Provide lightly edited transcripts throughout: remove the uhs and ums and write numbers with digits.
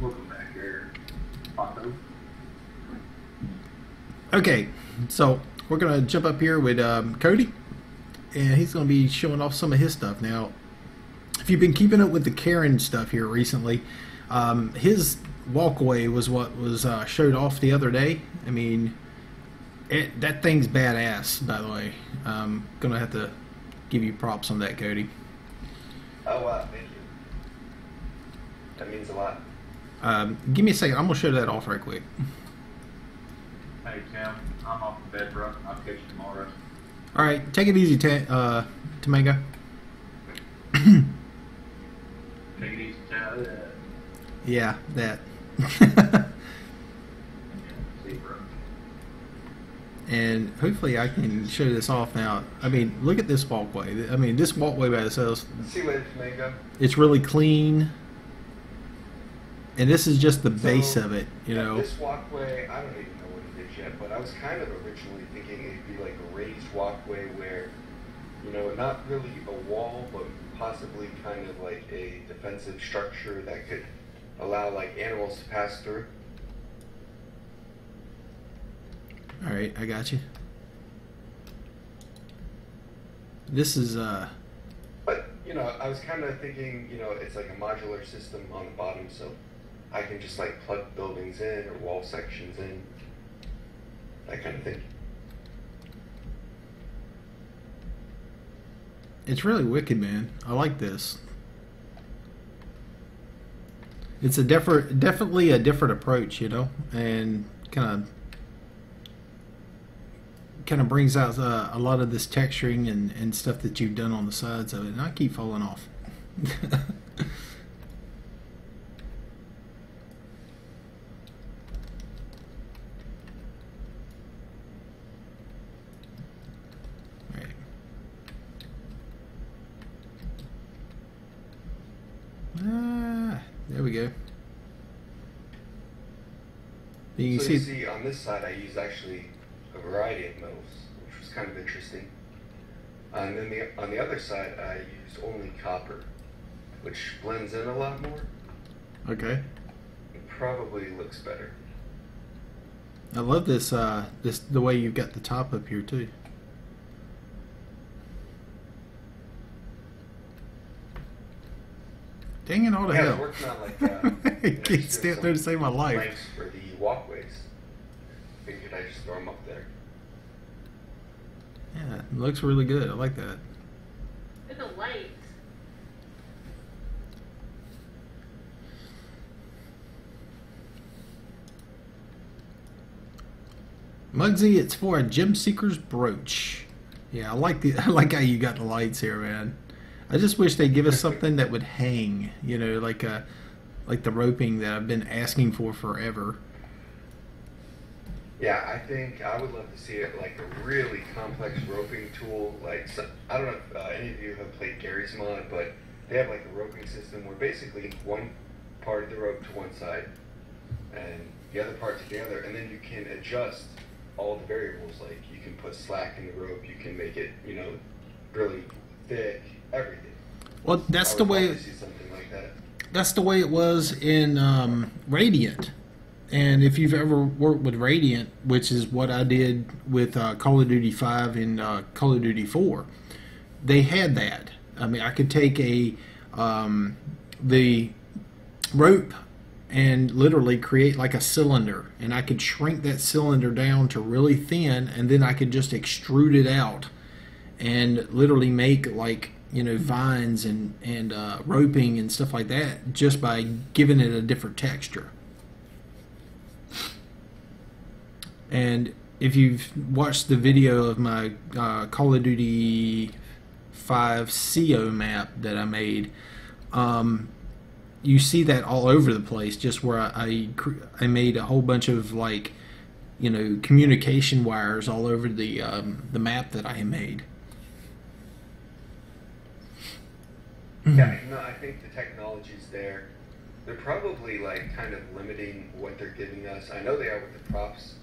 Welcome back here, Otto. Okay, so we're gonna jump up here with Kodi, and he's gonna be showing off some of his stuff. Now, if you've been keeping up with the Karen stuff here recently, his walkway was what was showed off the other day. I mean, that thing's badass. By the way, gonna have to give you props on that, Kodi. Oh wow, thank you. That means a lot. Give me a second. I'm gonna show that off right quick. Hey Tim, I'm off the bed, bro. I'll catch you tomorrow. All right, take it easy, Tomango. Take it easy, Tim. Yeah, that. See, bro. And hopefully I can show this off now. I mean, look at this walkway. I mean, this walkway by itself, See what it's made of? it's really clean. And this is just the base of it, you know. This walkway, I don't even know what it is yet, but I was kind of originally thinking it'd be like a raised walkway where, you know, not really a wall, but possibly kind of like a defensive structure that could allow like animals to pass through. All right, I got you. This is But, you know, I was kind of thinking, you know, it's like a modular system on the bottom, so I can just like plug buildings in or wall sections in, that kind of thing. it's really wicked, man. I like this. It's a definitely a different approach, you know, and kind of brings out a lot of this texturing and stuff that you've done on the sides of it. And I keep falling off. Right. There we go. You So can you see, see, on this side I use actually a variety of metals, which was kind of interesting. And then on the other side I used only copper, which blends in a lot more. okay. It probably looks better. I love this the way you've got the top up here too. Dang it all to Yeah, I was hell. working on like I can't stand there to save my life. planks for the walkways. Figured I just throw them up there. Yeah, it looks really good. I like that. Look at the lights. Muggsy, it's for a gem seeker's brooch. Yeah, I like the I like how you got the lights here, man. I just wish they'd give us something that would hang, you know, like the roping that I've been asking for forever. Yeah, I think I would love to see it like a really complex roping tool. Like, I don't know if any of you have played Gary's mod, but they have like a roping system where basically one part of the rope to one side and the other part to the other, and then you can adjust all the variables. Like, you can put slack in the rope, you can make it, you know, really thick, everything. Well, that's I the would way love to see something like that. that's the way it was in Radiant. And if you've ever worked with Radiant, which is what I did with Call of Duty 5 and Call of Duty 4, they had that. I mean, I could take the rope and literally create like a cylinder, and I could shrink that cylinder down to really thin, and then I could just extrude it out and literally make, like, you know, vines and roping and stuff like that just by giving it a different texture. And if you've watched the video of my Call of Duty 5 CO map that I made, you see that all over the place, just where I made a whole bunch of, like, you know, communication wires all over the map that I had made. Yeah, no, I think the technology's there. They're probably like kind of limiting what they're giving us. I know they are with the props,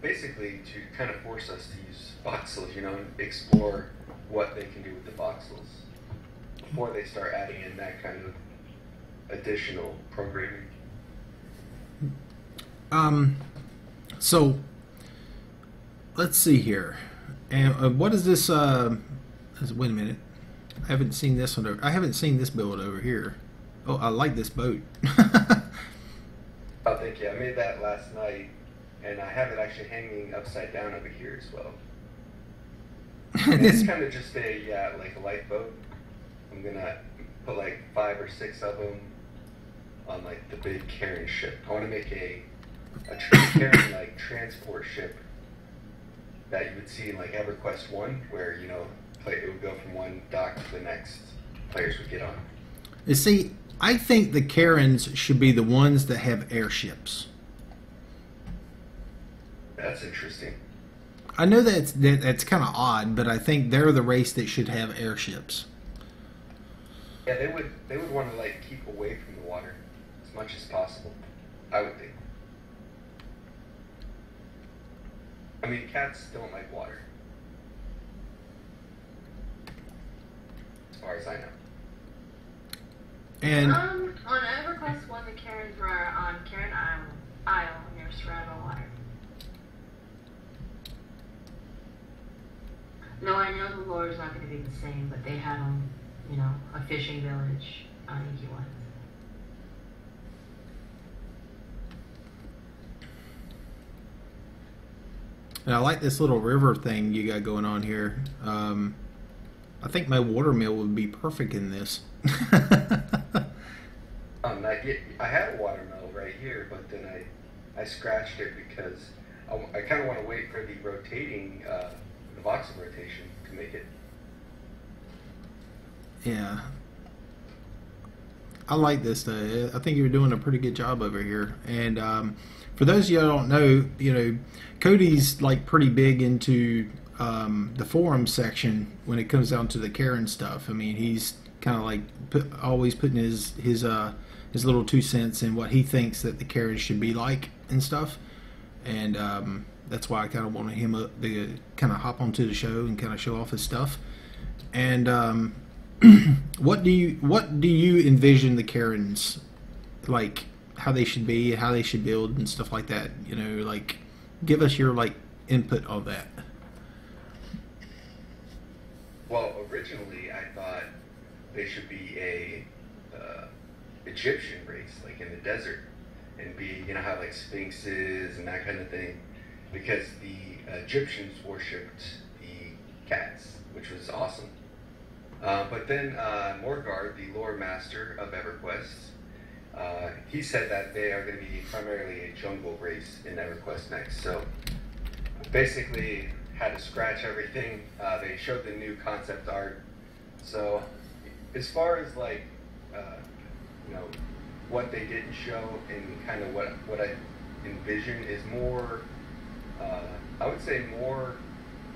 basically to kind of force us to use voxels, you know, and explore what they can do with the voxels before they start adding in that kind of additional programming. So let's see here. And what is this? Wait a minute. I haven't seen this one. I haven't seen this build over here. Oh, I like this boat. Oh, thank you. I made that last night, and I have it actually hanging upside down over here as well. And it's kind of just a like a light boat. I'm gonna put like 5 or 6 of them on like the big carrying ship. I want to make a carrying like transport ship that you would see in like EverQuest 1, where it would go from one dock to the next. Players would get on. You see, I think the Karens should be the ones that have airships. That's interesting. I know that's kind of odd, but I think they're the race that should have airships. Yeah, they would want to like keep away from the water as much as possible, I would think. I mean, cats don't like water, as far as I know. And on EverQuest 1, the Karens were on Karen Isle near surrounded water. No, I know the lore is not going to be the same, but they had a fishing village on Inky One. I like this little river thing you got going on here. I think my watermill would be perfect in this. I had a watermill right here, but then I scratched it because I kind of want to wait for the rotating, the voxel rotation to make it. Yeah. I like this though. I think you're doing a pretty good job over here. And for those of you who don't know, Kodi's like pretty big into the forum section when it comes down to the Karen stuff. I mean, he's kind of like always putting his little 2 cents in what he thinks that the Karen should be like and stuff. And that's why I kind of wanted him to kind of hop onto the show and kind of show off his stuff. And what do you envision the Karens, like how they should be, how they should build and stuff like that? Like give us your like input on that. Well, originally I thought they should be a Egyptian race, like in the desert, and be have like sphinxes and that kind of thing, because the Egyptians worshipped the cats, which was awesome. But then Morgard, the lore master of EverQuest, he said that they are going to be primarily a jungle race in EverQuest next. So basically had to scratch everything. They showed the new concept art. So as far as like, what they didn't show and kind of what I envision is more, I would say more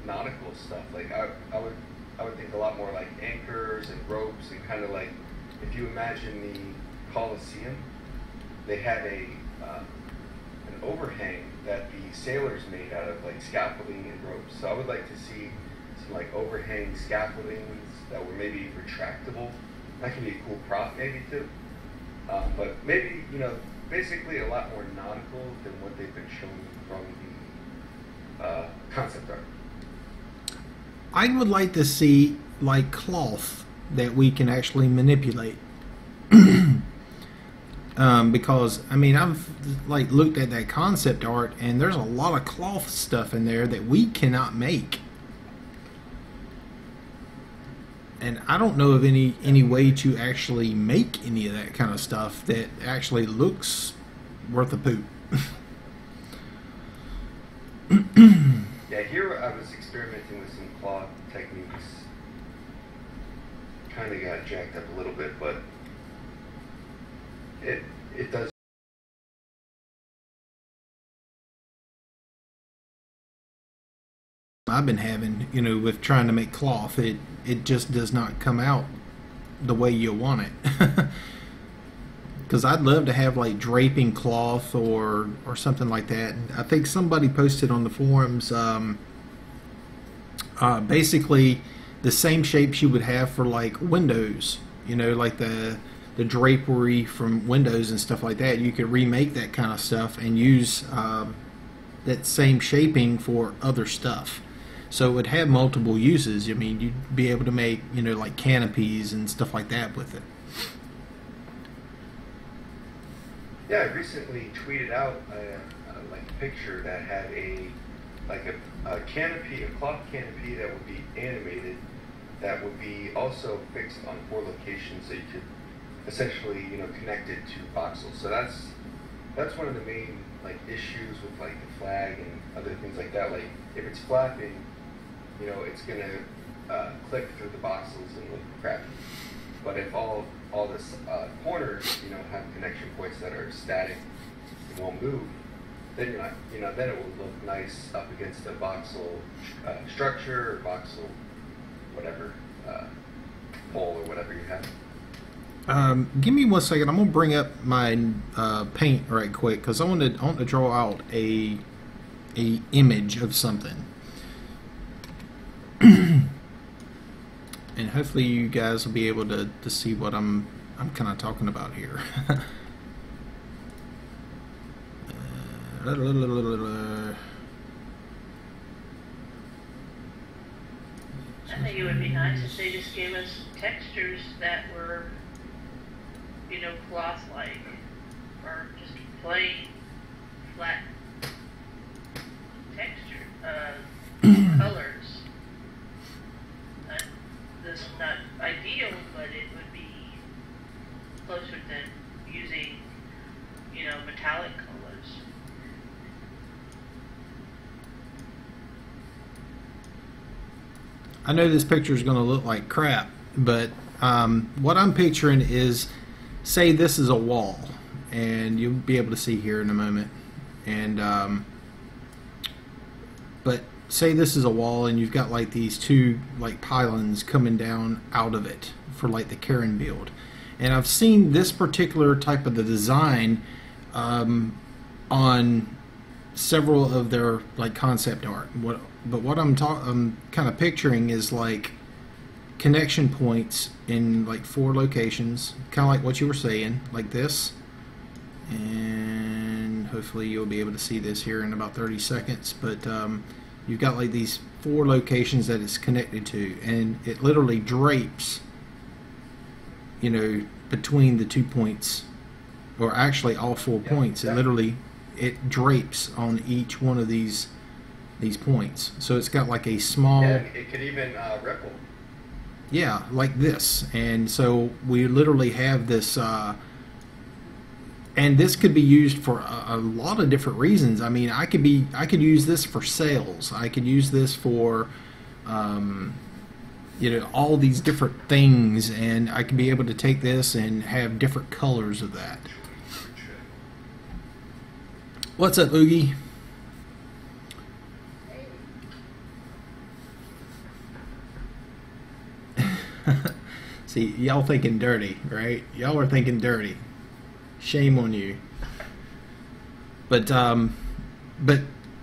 nautical stuff. Like I would think a lot more like anchors and ropes, and kind of like if you imagine the Colosseum, they had an overhang that the sailors made out of like scaffolding and ropes. So I would like to see some like overhang scaffoldings that were maybe retractable. That could be a cool prop maybe too. But maybe, basically a lot more nautical than what they've been showing from the concept art. I would like to see like cloth that we can actually manipulate. Because I mean, I've like looked at that concept art, and there's a lot of cloth stuff in there that we cannot make. And I don't know of any way to actually make any of that kind of stuff that actually looks worth a poop. Yeah, here I was experimenting with some cloth techniques. Kind of got jacked up a little bit, but it does. I've been having, with trying to make cloth, it just does not come out the way you want it. Because I'd love to have like draping cloth or something like that. I think somebody posted on the forums basically the same shapes you would have for like windows, like the the drapery from windows and stuff like that. You could remake that kind of stuff and use that same shaping for other stuff. So it would have multiple uses. I mean, you'd be able to make, you know, like canopies and stuff like that with it. Yeah, I recently tweeted out like a picture that had a canopy, a cloth canopy that would be animated, that would be also fixed on 4 locations, so you could essentially, you know, connect it to voxels. So that's one of the main like issues with like the flag and other things like that. Like if it's flapping, you know, it's gonna click through the voxels and look crappy. But if all this corners, you know, have connection points that are static and won't move, then you're not, you know, then it will look nice up against a voxel structure or voxel whatever pole or whatever you have. Give me 1 second. I'm gonna bring up my paint right quick because I want to draw out a image of something. And hopefully you guys will be able to see what I'm kind of talking about here. I think it would be nice if they just gave us textures that were, you know, cloth-like, or just plain, flat texture, colors. This is not ideal, but it would be closer to using, you know, metallic colors. I know this picture is going to look like crap, but what I'm picturing is, say this is a wall, and you'll be able to see here in a moment, and but say this is a wall and you've got like these 2 like pylons coming down out of it for like the Karen build, and I've seen this particular type of the design on several of their like concept art. But what I'm kind of picturing is like connection points in like 4 locations, kind of like what you were saying, like this. And hopefully you'll be able to see this here in about 30 seconds. But you've got like these 4 locations that it's connected to, and it literally drapes, you know, between the 2 points, or actually all 4 points. It drapes on each one of these points. So it's got like a small... Yeah, it could even ripple. Yeah, like this. And so we literally have this... and this could be used for a lot of different reasons. I mean, I could use this for sales. I could use this for... you know, all these different things, and I could be able to take this and have different colors of that. What's up, Oogie? See, y'all thinking dirty, right? Y'all are thinking dirty. Shame on you. But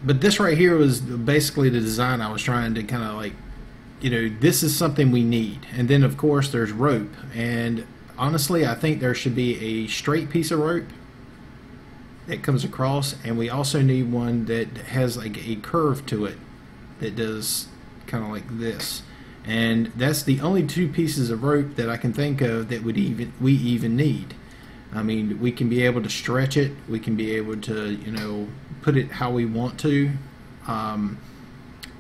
this right here was basically the design I was trying to kind of like, you know, this is something we need. And then of course there's rope, and honestly I think there should be a straight piece of rope that comes across, and we also need one that has like a curve to it that does kind of like this. And that's the only 2 pieces of rope that I can think of that we even need. I mean, we can be able to stretch it, we can be able to, you know, put it how we want to.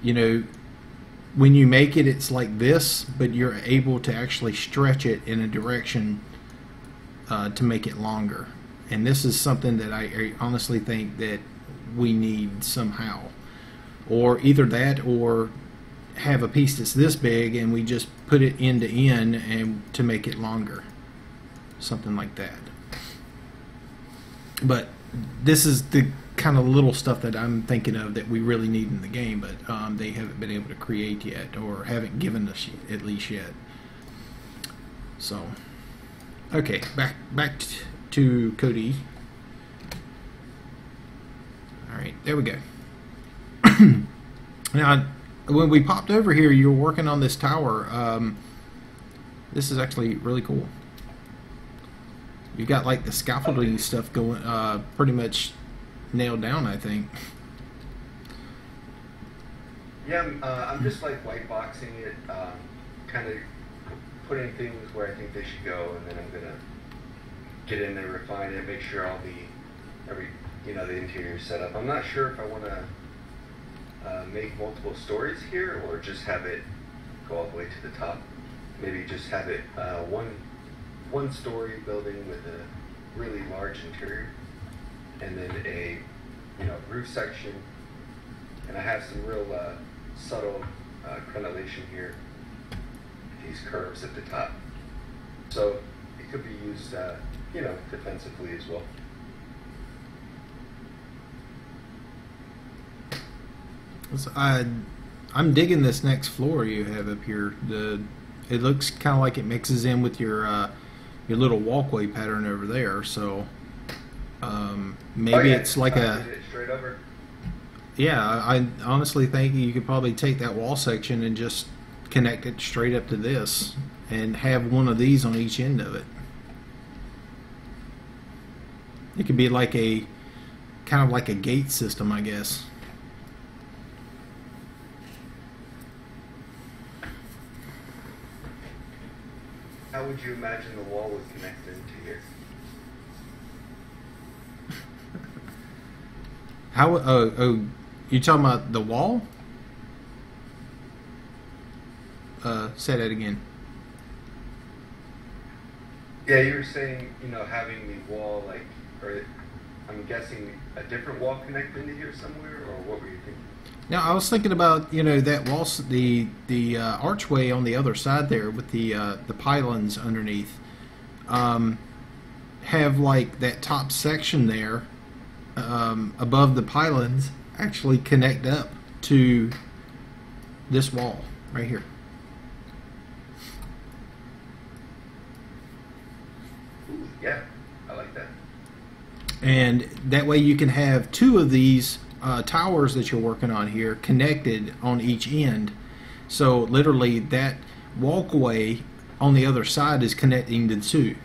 You know, when you make it, it's like this, but you're able to actually stretch it in a direction to make it longer. And this is something that I honestly think that we need somehow. Or either that, or have a piece that's this big and we just put it end to end and to make it longer. Something like that. But this is the kind of little stuff that I'm thinking of that we really need in the game, but they haven't been able to create yet, or haven't given us at least yet. So, okay, back to Kodi. All right, there we go. Now, when we popped over here, you were working on this tower. This is actually really cool. You got like the scaffolding stuff going, pretty much nailed down, I think. Yeah, I'm just like white boxing it, kind of putting things where I think they should go, and then I'm gonna get in there, refine it, make sure all the interior set up. I'm not sure if I want to make multiple stories here or just have it go all the way to the top. Maybe just have it one story building with a really large interior, and then a roof section. And I have some real subtle crenellation here, these curves at the top. So it could be used, defensively as well. So I'm digging this next floor you have up here. It looks kind of like it mixes in with your little walkway pattern over there. So maybe it's like a straight over. Yeah, I honestly think you could probably take that wall section and just connect it straight up to this and have one of these on each end of it. It could be like kind of like a gate system, I guess. How would you imagine the wall would connect into here? How? Oh, you talking about the wall? Say that again. Yeah, you were saying, having the wall or I'm guessing a different wall connect into here somewhere, or what were you thinking? Now I was thinking about that wall, the archway on the other side there with the pylons underneath. Have like that top section there above the pylons actually connect up to this wall right here. Ooh, yeah, I like that. And that way you can have two of these towers that you're working on here connected on each end. So literally that walkway on the other side is connecting the two.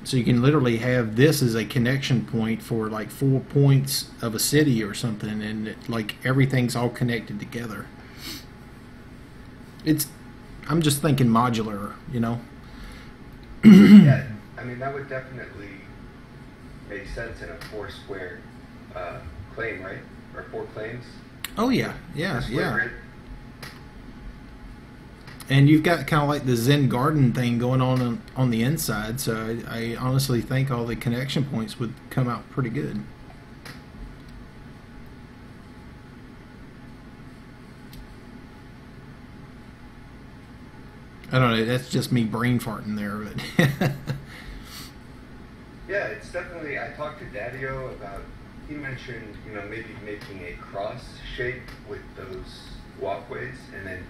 So you can literally have this as a connection point for like 4 points of a city or something, and like everything's all connected together. I'm just thinking modular, Yeah, I mean that would definitely make sense in a 4 square claim, right? Or 4 claims. Oh yeah, yeah. Grid. And you've got kind of like the Zen garden thing going on the inside, so I honestly think all the connection points would come out pretty good. I don't know, that's just me brain farting there, but Yeah, it's definitely, I talked to Daddio about, he mentioned, maybe making a cross shape with those walkways, and then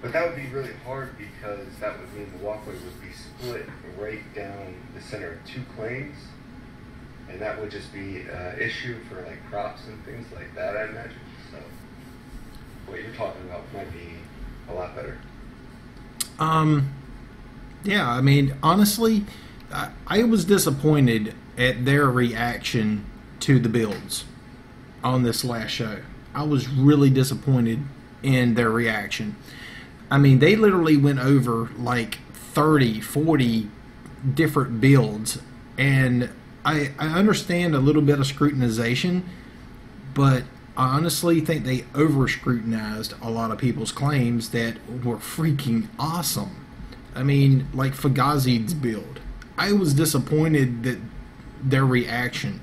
but that would be really hard because that would mean the walkway would be split right down the center of 2 claims, and that would just be an issue for like props and things like that, I imagine. So what you're talking about might be a lot better. Yeah, I mean, honestly, I was disappointed at their reaction to the builds on this last show. I was really disappointed in their reaction. I mean, they literally went over like 30, 40 different builds, and I understand a little bit of scrutinization, but I honestly think they over-scrutinized a lot of people's claims that were freaking awesome. I mean, like Fugazi's build. I was disappointed that their reaction.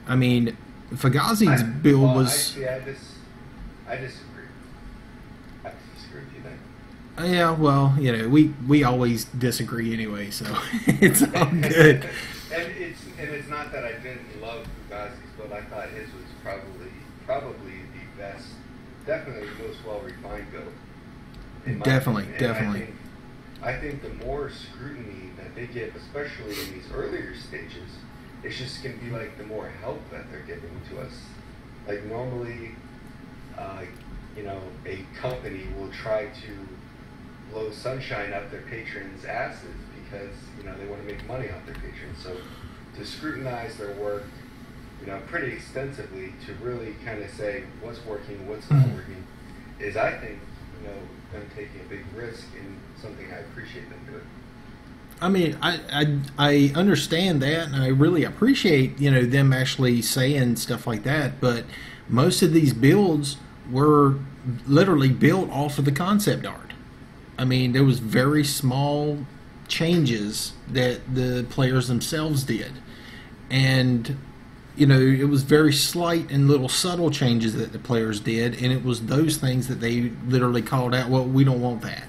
I mean, Fugazi's build was... I disagree. I disagree with you then. Yeah, well, we always disagree anyway, so it's all good. And it's not that I didn't love Fugazi's build. I thought his was probably the best, definitely the most well-refined build. Definitely. I think the more scrutiny that they give, especially in these earlier stages, it's just going to be like the more help that they're giving to us. Like normally, a company will try to blow sunshine up their patrons' asses because, they want to make money off their patrons. So to scrutinize their work, pretty extensively to really kind of say what's working, what's not working, is, I think, them taking a big risk in something I appreciate them doing. I mean, I understand that, and I really appreciate, them actually saying stuff like that, but most of these builds were literally built off of the concept art. I mean, there was very small changes that the players themselves did, and it was very slight and little subtle changes that the players did, and it was those things that they literally called out, well, we don't want that.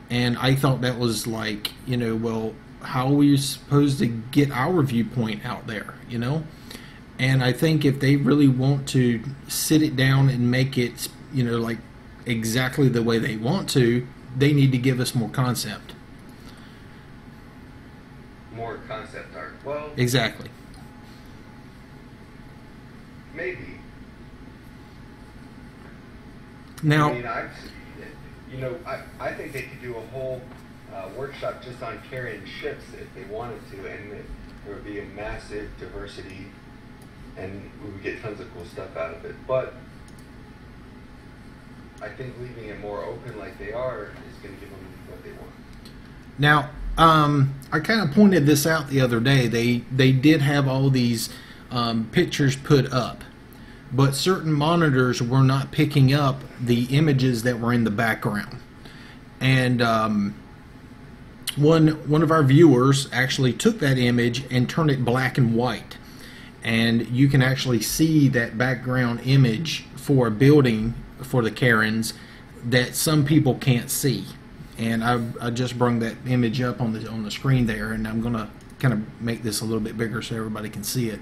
And I thought that was like, well, how are we supposed to get our viewpoint out there, And I think if they really want to sit it down and make it, like exactly the way they want to, they need to give us more concept. More concept art. Well, exactly. Maybe. Now, I think they could do a whole workshop just on carrying ships if they wanted to, and there would be a massive diversity, and we would get tons of cool stuff out of it. But I think leaving it more open like they are is going to give them what they want. Now, I kind of pointed this out the other day. They did have all these pictures put up, but certain monitors were not picking up the images that were in the background. And one of our viewers actually took that image and turned it black and white, and you can actually see that background image for a building for the Karens that some people can't see. And I just brought that image up on the screen there, and I'm gonna kind of make this a little bit bigger so everybody can see it.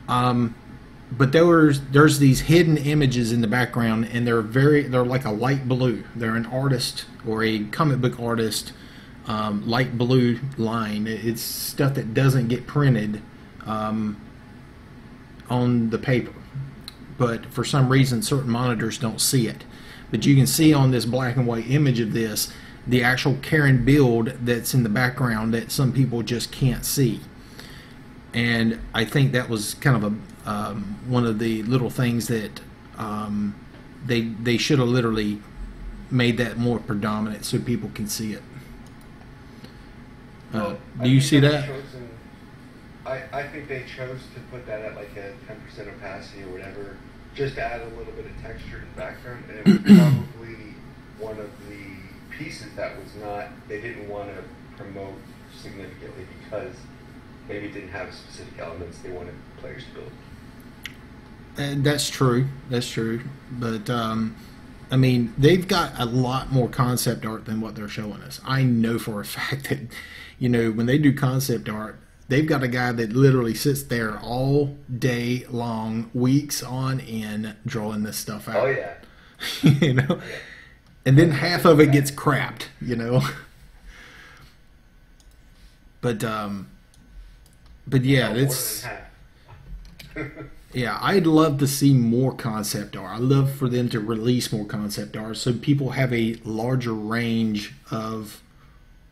But there's these hidden images in the background, and they're like a light blue. They're an artist or a comic book artist light blue line. It's stuff that doesn't get printed on the paper, but for some reason certain monitors don't see it. But you can see on this black and white image of this the actual Karen build that's in the background that some people just can't see. And I think that was kind of one of the little things that they should have literally made that more predominant so people can see it. Do you see that? I think they chose to put that at like a 10% opacity or whatever, just to add a little bit of texture to the background, and it was probably one of the pieces that was not, they didn't want to promote significantly because maybe it didn't have specific elements they wanted players to build. And that's true. That's true. But I mean, they've got a lot more concept art than what they're showing us. I know for a fact that, when they do concept art, they've got a guy that literally sits there all day long, weeks on end, drawing this stuff out. Oh yeah. Yeah. And then half of it gets crapped, But yeah, it's yeah. I'd love to see more concept art. I'd love for them to release more concept art so people have a larger range of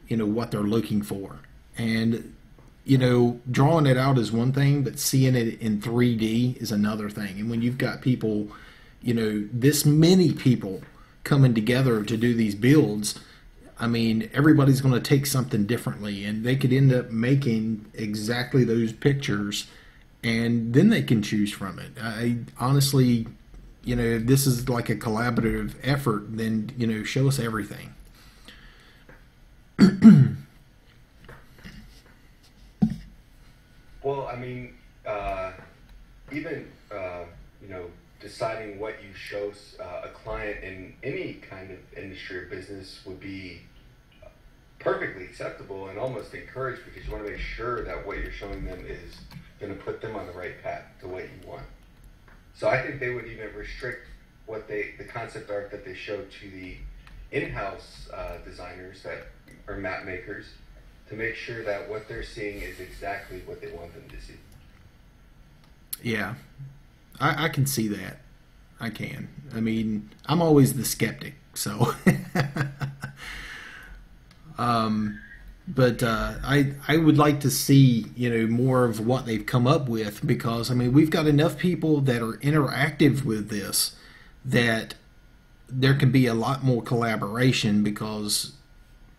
what they're looking for. And drawing it out is one thing, but seeing it in 3D is another thing. And when you've got people, this many people coming together to do these builds, I mean, everybody's going to take something differently, and they could end up making exactly those pictures, and then they can choose from it. I honestly, if this is like a collaborative effort, then, show us everything. Well, I mean, even, deciding what you show a client in any kind of industry or business would be perfectly acceptable and almost encouraged, because you want to make sure that what you're showing them is going to put them on the right path to what you want. So I think they would even restrict the concept art that they show to the in-house designers that are map makers, to make sure that what they're seeing is exactly what they want them to see. Yeah, I can see that. I can. I mean, I'm always the skeptic, so. But I would like to see, you know, more of what they've come up with, because I mean we've got enough people that are interactive with this that there can be a lot more collaboration because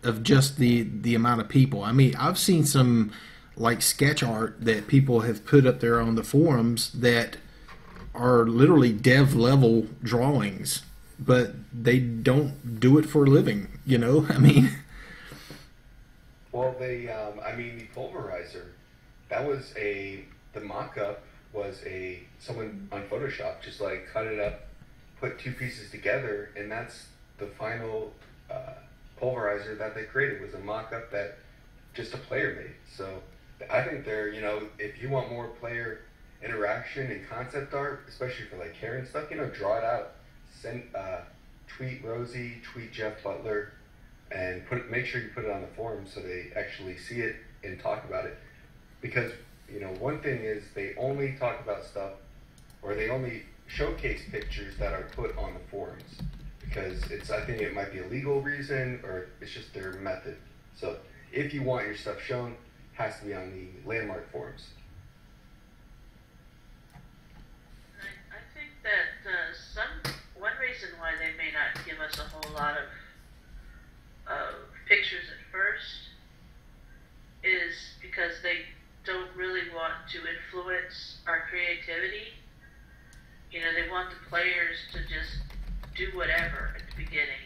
of just the amount of people. I mean, I've seen some like sketch art that people have put up there on the forums that are literally dev level drawings, but they don't do it for a living, you know? I mean, Well, I mean, the pulverizer, the mock-up was someone on Photoshop just like cut it up, put two pieces together, and that's the final pulverizer that they created, was a mock-up that just a player made. So I think you know, if you want more player interaction and concept art, especially for like hair and stuff, you know, draw it out. Tweet Rosie, tweet Jeff Butler, and make sure you put it on the forum so they actually see it and talk about it. Because, you know, one thing is they only talk about stuff, or they only showcase pictures that are put on the forums. Because I think it might be a legal reason, or it's just their method. So if you want your stuff shown, it has to be on the Landmark forums. I think that one reason why they may not give us a whole lot of pictures at first is because they don't really want to influence our creativity. You know, they want the players to just do whatever at the beginning,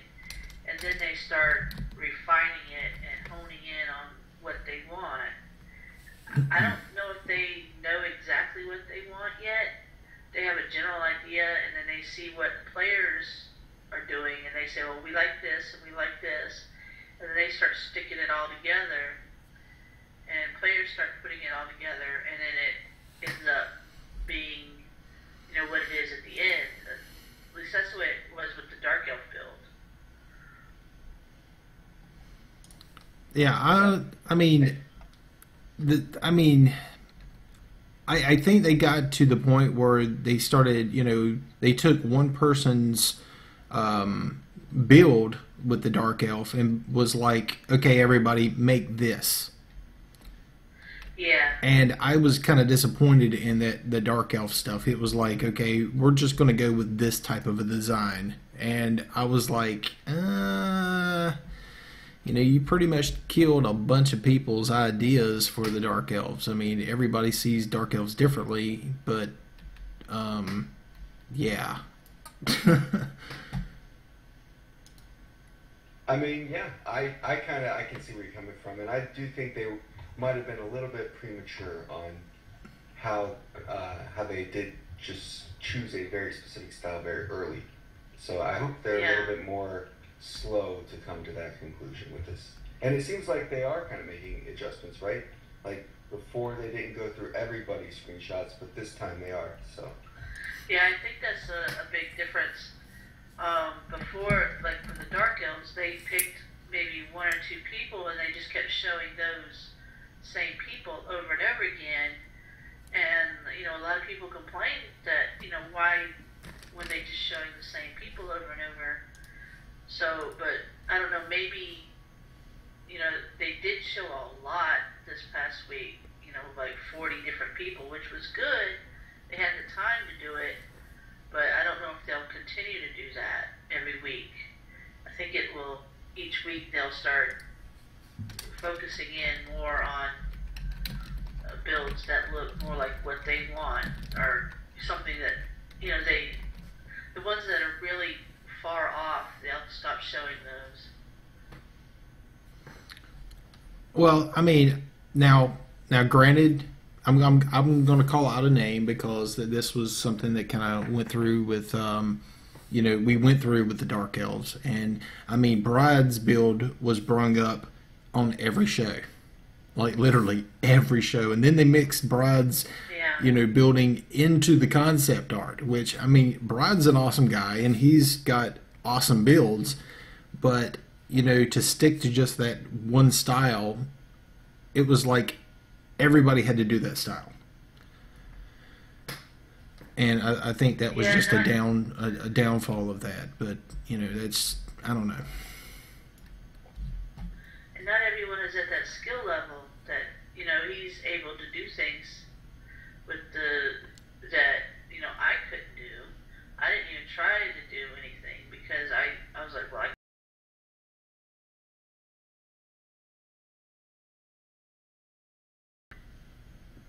and then they start refining it and honing in on what they want. I don't know if they know exactly what they want yet. They have a general idea, and then they see what the players are doing, and they say, well, we like this, and we like this. And then they start sticking it all together, and players start putting it all together, and then it ends up being, you know, what it is at the end. At least that's the way it was with the Dark Elf build. yeah, I think they got to the point where they started, you know, they took one person's build with the Dark Elf and was like, okay, everybody make this. Yeah. And I was kind of disappointed in the Dark Elf stuff. It was like, okay, we're just going to go with this type of a design. And I was like, you know, you pretty much killed a bunch of people's ideas for the Dark Elves. I mean, everybody sees Dark Elves differently, but, yeah. I mean, yeah, I can see where you're coming from, and I do think they might have been a little bit premature on how they did just choose a very specific style very early. So I hope they're a little bit more slow to come to that conclusion with this. And it seems like they are kind of making adjustments, right? Like before they didn't go through everybody's screenshots, but this time they are. So yeah, I think that's a big difference. Before, like for the Dark Elves, they picked maybe one or two people, and they just kept showing those same people over and over again. And you know, a lot of people complained that, you know, why when they just showing the same people over and over. So, but I don't know, maybe, you know, they did show a lot this past week. You know, like 40 different people, which was good. They had the time to do it. But I don't know if they'll continue to do that every week. I think it will, each week they'll start focusing in more on builds that look more like what they want, or something that, you know, the ones that are really far off, they'll stop showing those. Well, I mean, now granted, I'm going to call out a name because this was something that kind of went through with, you know, we went through with the Dark Elves. And, I mean, Bride's build was brung up on every show. Like, literally every show. And then they mixed Bride's, you know, building into the concept art. Which, I mean, Bride's an awesome guy, and he's got awesome builds. But, you know, to stick to just that one style, it was like everybody had to do that style. And I think that was Yeah, just a downfall of that. But you know, that's, I don't know. and not everyone is at that skill level that, you know, he's able to do things with that, you know, I couldn't do. I didn't even try to do anything because I was like, well, I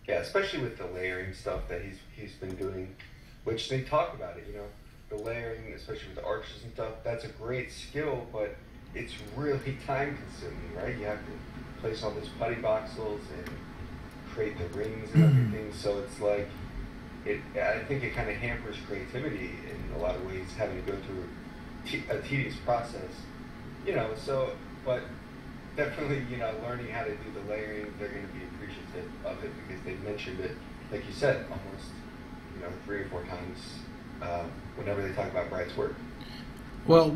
Yeah, especially with the layering stuff that he's been doing, which they talk about it. You know, the layering, especially with the arches and stuff. That's a great skill, but it's really time consuming, right? You have to place all those putty voxels and create the rings and everything. So it's like I think it kind of hampers creativity in a lot of ways, having to go through a tedious process. You know, so but definitely, you know, learning how to do the layering, they're going to be appreciative of it because they mentioned it, like you said, almost, you know, 3 or 4 times whenever they talk about Brad's work. Well,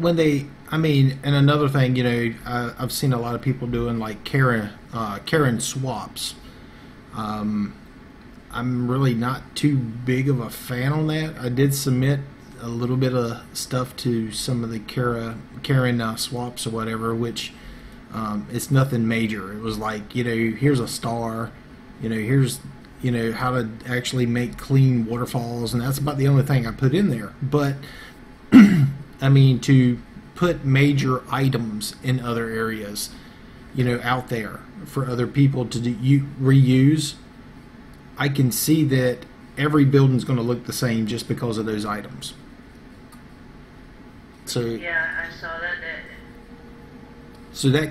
I mean, and another thing, you know, I've seen a lot of people doing like Karen swaps. I'm really not too big of a fan on that. I did submit a little bit of stuff to some of the Karen swaps or whatever, which it's nothing major. It was like, you know, here's a star, you know, here's, you know, how to actually make clean waterfalls, and that's about the only thing I put in there. But I mean, to put major items in other areas, you know, out there for other people to reuse, I can see that every building's going to look the same just because of those items. So yeah, I saw that. So that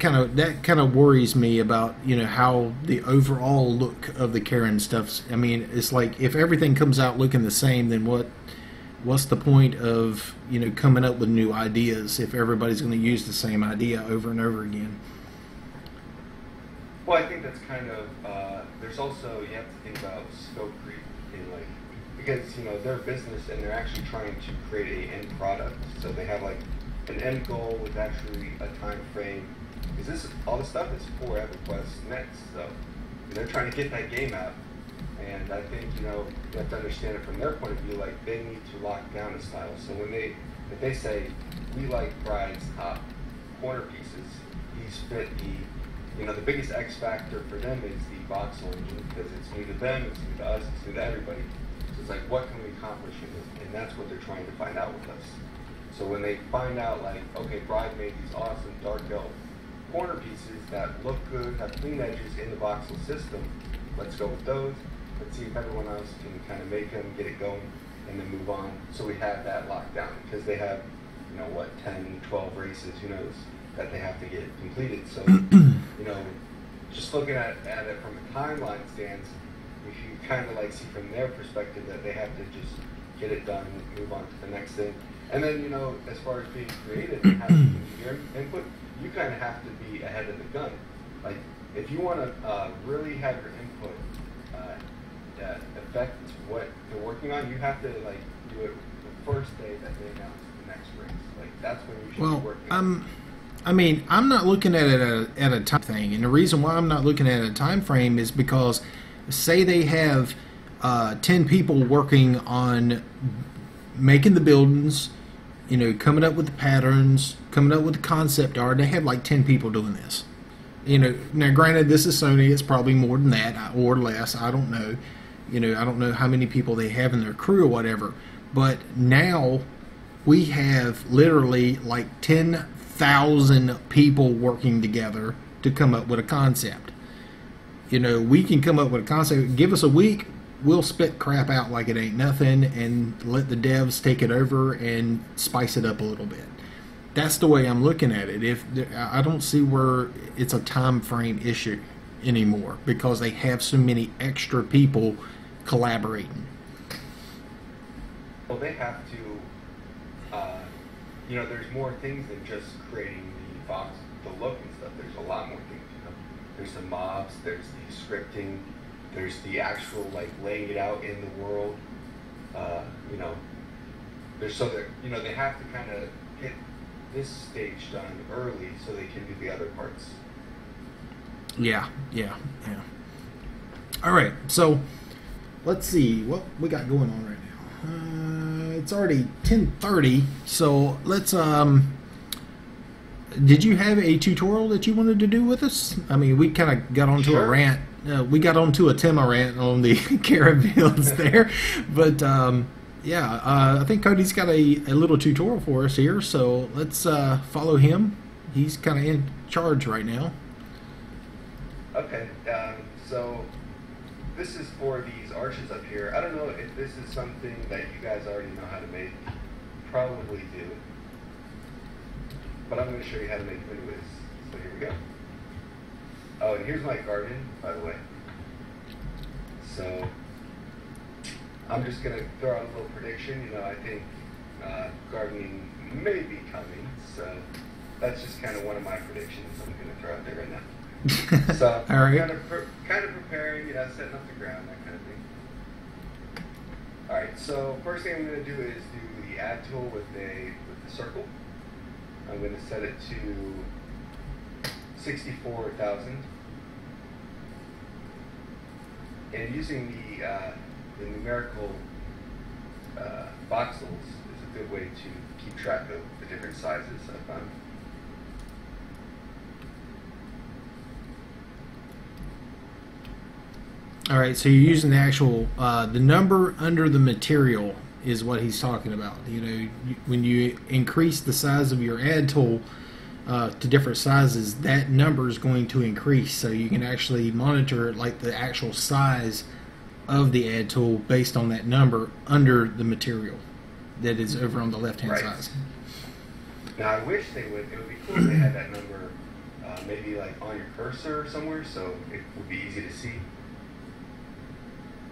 kind of worries me about, you know, how the overall look of the Karen stuff. I mean, it's like if everything comes out looking the same, then what's the point of, you know, coming up with new ideas if everybody's going to use the same idea over and over again? Well, I think that's kind of there's also, you have to think about scope creep in, like, because, you know, they're a business and they're actually trying to create an end product. So they have like an end goal with actually a time frame. Because this all the stuff is for EverQuest next, so they're trying to get that game out. And I think, you know, you have to understand it from their point of view. Like, they need to lock down a style. So if they say we like Bride's top corner pieces, these fit the, you know, the biggest X factor for them is the voxel engine, because it's new to them, it's new to us, it's new to everybody. So it's like, what can we accomplish in it? And that's what they're trying to find out with us. So when they find out, like, okay, Bride made these awesome dark elf corner pieces that look good, have clean edges in the voxel system, let's go with those. Let's see if everyone else can kind of make them, get it going, and then move on. So we have that locked down, because they have, you know, what, 10, 12 races, who knows, that they have to get completed. So, you know, just looking at it from a timeline stance, if you kind of like see from their perspective that they have to just get it done, move on to the next thing. And then, you know, as far as being creative and having your input, you kind of have to be ahead of the gun. Like, if you want to really have your input that affects what they're working on, you have to, like, do it the first day that they announce the next race. Like, that's when you should be working on it. I mean, I'm not looking at it at a time thing, and the reason why I'm not looking at a time frame is because, say they have 10 people working on making the buildings, you know, coming up with the patterns, coming up with the concept art. They have like 10 people doing this. You know, now granted, this is Sony. It's probably more than that or less. I don't know. You know, I don't know how many people they have in their crew or whatever. But now we have literally like 10,000 people working together to come up with a concept. You know, we can come up with a concept. Give us a week, we'll spit crap out like it ain't nothing and let the devs take it over and spice it up a little bit. That's the way I'm looking at it. I don't see where it's a time frame issue anymore, because they have so many extra people collaborating. Well, they have to, you know, there's more things than just creating the look and stuff. There's a lot more things, you know. There's the mobs, there's the scripting, there's the actual, like, laying it out in the world. You know, so that, you know, they have to kind of get this stage done early so they can do the other parts. Yeah. All right, so let's see what we got going on right now. It's already 10:30, so let's. Did you have a tutorial that you wanted to do with us? I mean, we kind of got onto a Sure. rant. We got onto a Tema rant on the caravans there, but yeah, I think Cody's got a little tutorial for us here. So let's follow him. He's kind of in charge right now. Okay, so this is for these arches up here. I don't know if this is something that you guys already know how to make. Probably do. But I'm going to show you how to make them anyways. So here we go. Oh, and here's my garden, by the way. So I'm just going to throw out a little prediction. You know, I think gardening may be coming. So that's just kind of one of my predictions I'm going to throw out there right now. So All right. kind of preparing, you know, setting up the ground, that kind of thing. All right. So first thing I'm going to do is do the add tool with the circle. I'm going to set it to 64,000. And using the numerical voxels is a good way to keep track of the different sizes I found. All right, so you're using the actual the number under the material is what he's talking about. You know, when you increase the size of your add tool to different sizes, that number is going to increase. So you can actually monitor like the actual size of the add tool based on that number under the material that is over on the left-hand Right. side. Now I wish they would. It would be cool if they had that number maybe like on your cursor or somewhere, so it would be easy to see.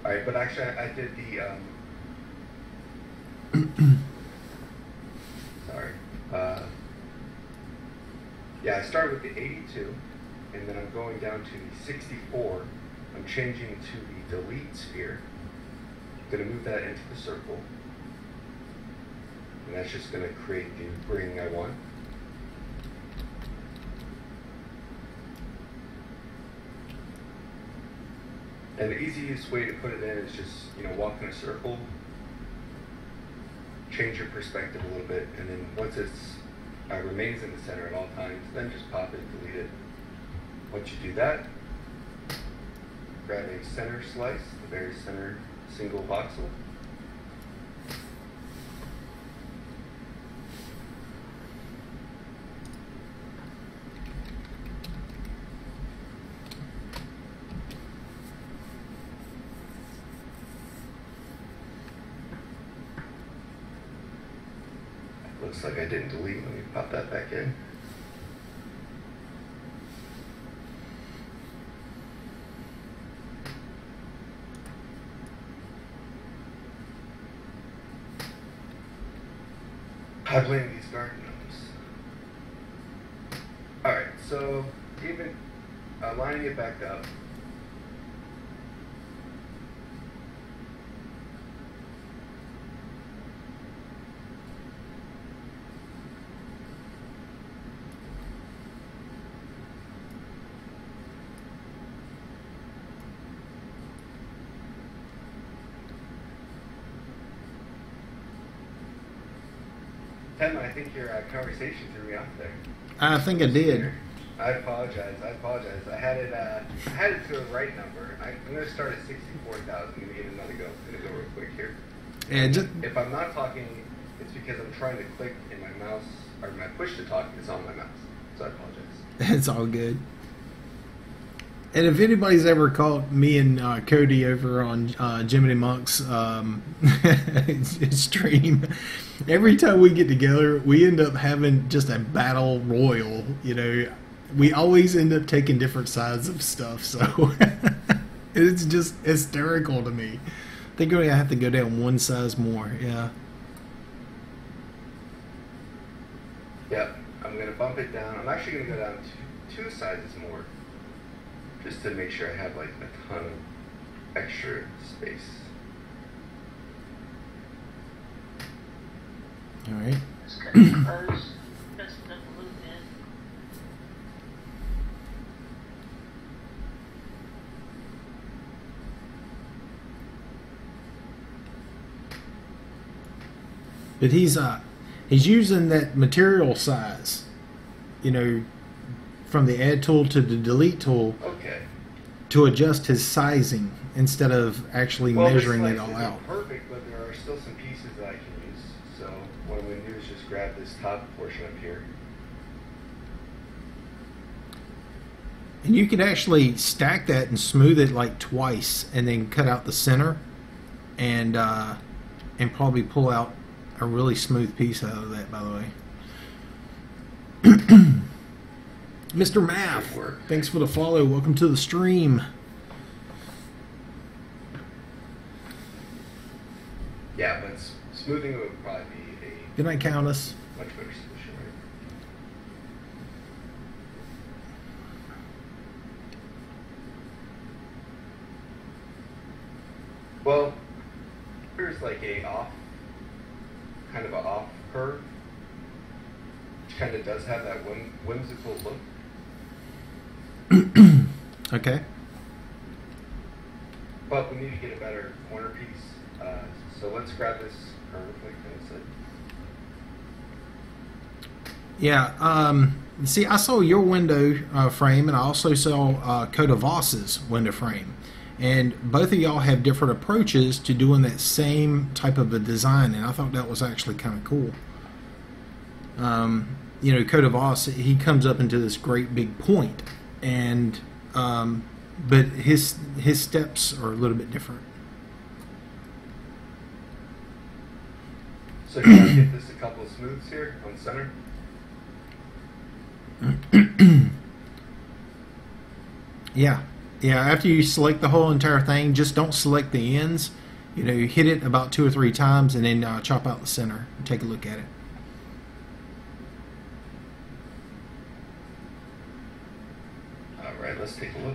All right, but actually I did the sorry. Yeah, I started with the 82, and then I'm going down to the 64. I'm changing to the delete sphere. I'm going to move that into the circle. And that's just going to create the ring I want. And the easiest way to put it in is just, you know, walk in a circle, change your perspective a little bit, and then once it's remains in the center at all times, then just pop it and delete it. Once you do that, grab a center slice, the very center single voxel. Looks like I didn't delete. Let me pop that back in. I blame these garden gnomes. Alright, so even lining it back up. Tim, I think your conversation threw me off there. I think I did. I apologize. I had it to the right number. I'm going to start at 64,000. I'm going to give it another go. I'm going to go real quick here. And just If I'm not talking, it's because I'm trying to click in my mouse, or my push to talk is on my mouse. So I apologize. it's all good. And if anybody's ever caught me and Kodi over on Jiminy Monk's stream, every time we get together, we end up having just a battle royal. You know, we always end up taking different sides of stuff. So it's just hysterical to me. I think we're going to have to go down one size more. Yeah. Yep, I'm going to bump it down. I'm actually going to go down two sizes more, just to make sure I have like a ton of extra space. All right. Just cut it close. Just enough to loop in. But he's using that material size, you know, from the add tool to the delete tool Okay. to adjust his sizing instead of actually measuring this it slice all isn't out. perfect, but there are still some pieces that I can use. So what I'm going to do is just grab this top portion up here. And you could actually stack that and smooth it like twice, and then cut out the center, and probably pull out a really smooth piece out of that. By the way, Mr. Math, thanks for the follow. Welcome to the stream. Yeah, but smoothing would probably be a Good night, Countess. much better solution, right? Well, here's like kind of a off curve, which kind of does have that whimsical look. Okay. But we need to get a better corner piece. So let's grab this curve like this. Yeah. See, I saw your window frame, and I also saw Kodi window frame. And both of y'all have different approaches to doing that same type of a design, and I thought that was actually kind of cool. You know, Kodi, he comes up into this great big point, and but his steps are a little bit different. So you want to get this a couple of smooths here on center? Yeah. Yeah, after you select the whole entire thing, just don't select the ends. You know, you hit it about 2 or 3 times, and then chop out the center and take a look at it. Alright, let's take a look.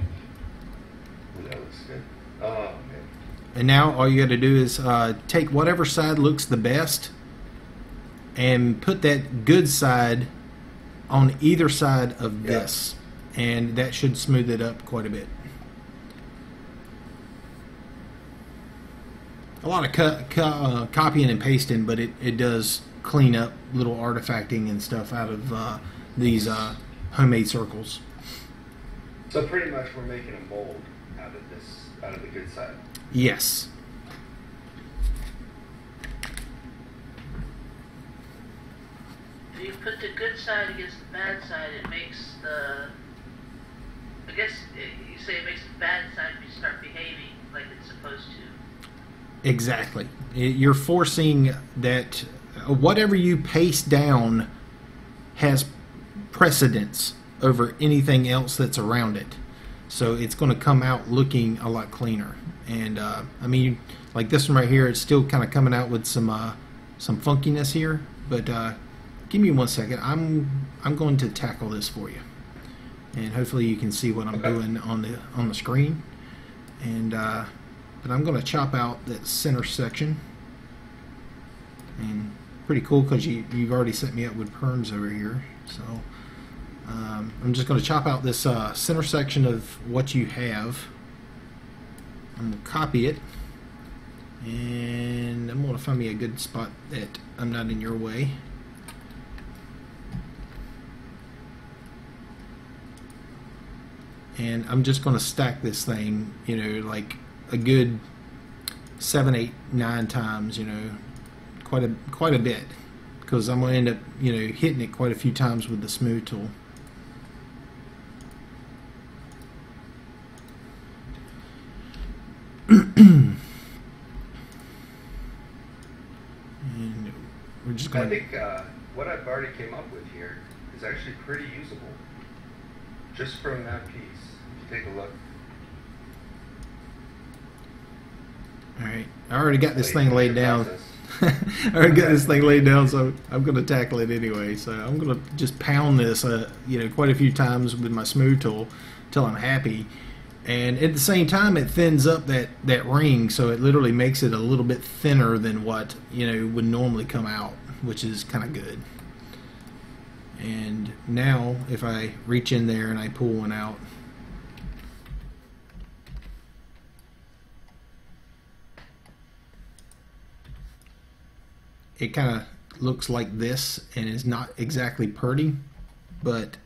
Ooh, that looks good. Oh, man. And now all you got to do is take whatever side looks the best and put that good side on either side of this. And that should smooth it up quite a bit. A lot of copying and pasting, but it does clean up little artifacting and stuff out of these homemade circles. So pretty much we're making a mold out of the good side. Yes. If you put the good side against the bad side, it makes I guess you say it makes the bad side start behaving like it's supposed to. Exactly. You're forcing that whatever you paste down has precedence over anything else that's around it. So it's going to come out looking a lot cleaner. And I mean, like this one right here, it's still kind of coming out with some funkiness here. But give me 1 second. I'm going to tackle this for you, and hopefully you can see what I'm doing on the screen. And but I'm going to chop out that center section. And pretty cool because you've already set me up with perms over here. So I'm just going to chop out this center section of what you have. I'm going to copy it, and I'm going to find me a good spot that I'm not in your way. And I'm just going to stack this thing, you know, like a good 7, 8, 9 times, you know, quite a bit, because I'm going to end up, you know, hitting it quite a few times with the smooth tool. And we're just going I think what I've already came up with here is actually pretty usable, just from that piece. If you take a look. Alright, I already got this thing laid down. I already got this thing laid down, so I'm going to tackle it anyway. So I'm going to just pound this, you know, quite a few times with my smooth tool till I'm happy. And at the same time, it thins up that ring, so it literally makes it a little bit thinner than what, you know, would normally come out, which is kind of good. And now, if I reach in there and I pull one out, it kind of looks like this and is not exactly pretty, but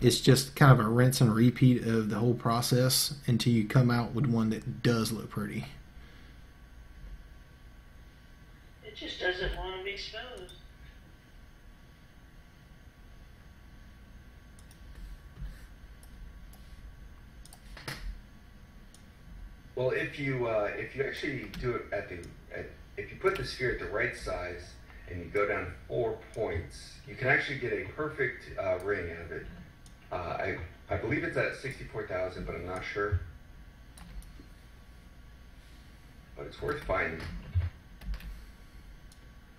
it's just kind of a rinse and repeat of the whole process until you come out with one that does look pretty. It just doesn't want to be smooth. Well, if you actually do it if you put the sphere at the right size and you go down 4 points, you can actually get a perfect ring out of it. I believe it's at 64,000, but I'm not sure. But it's worth finding.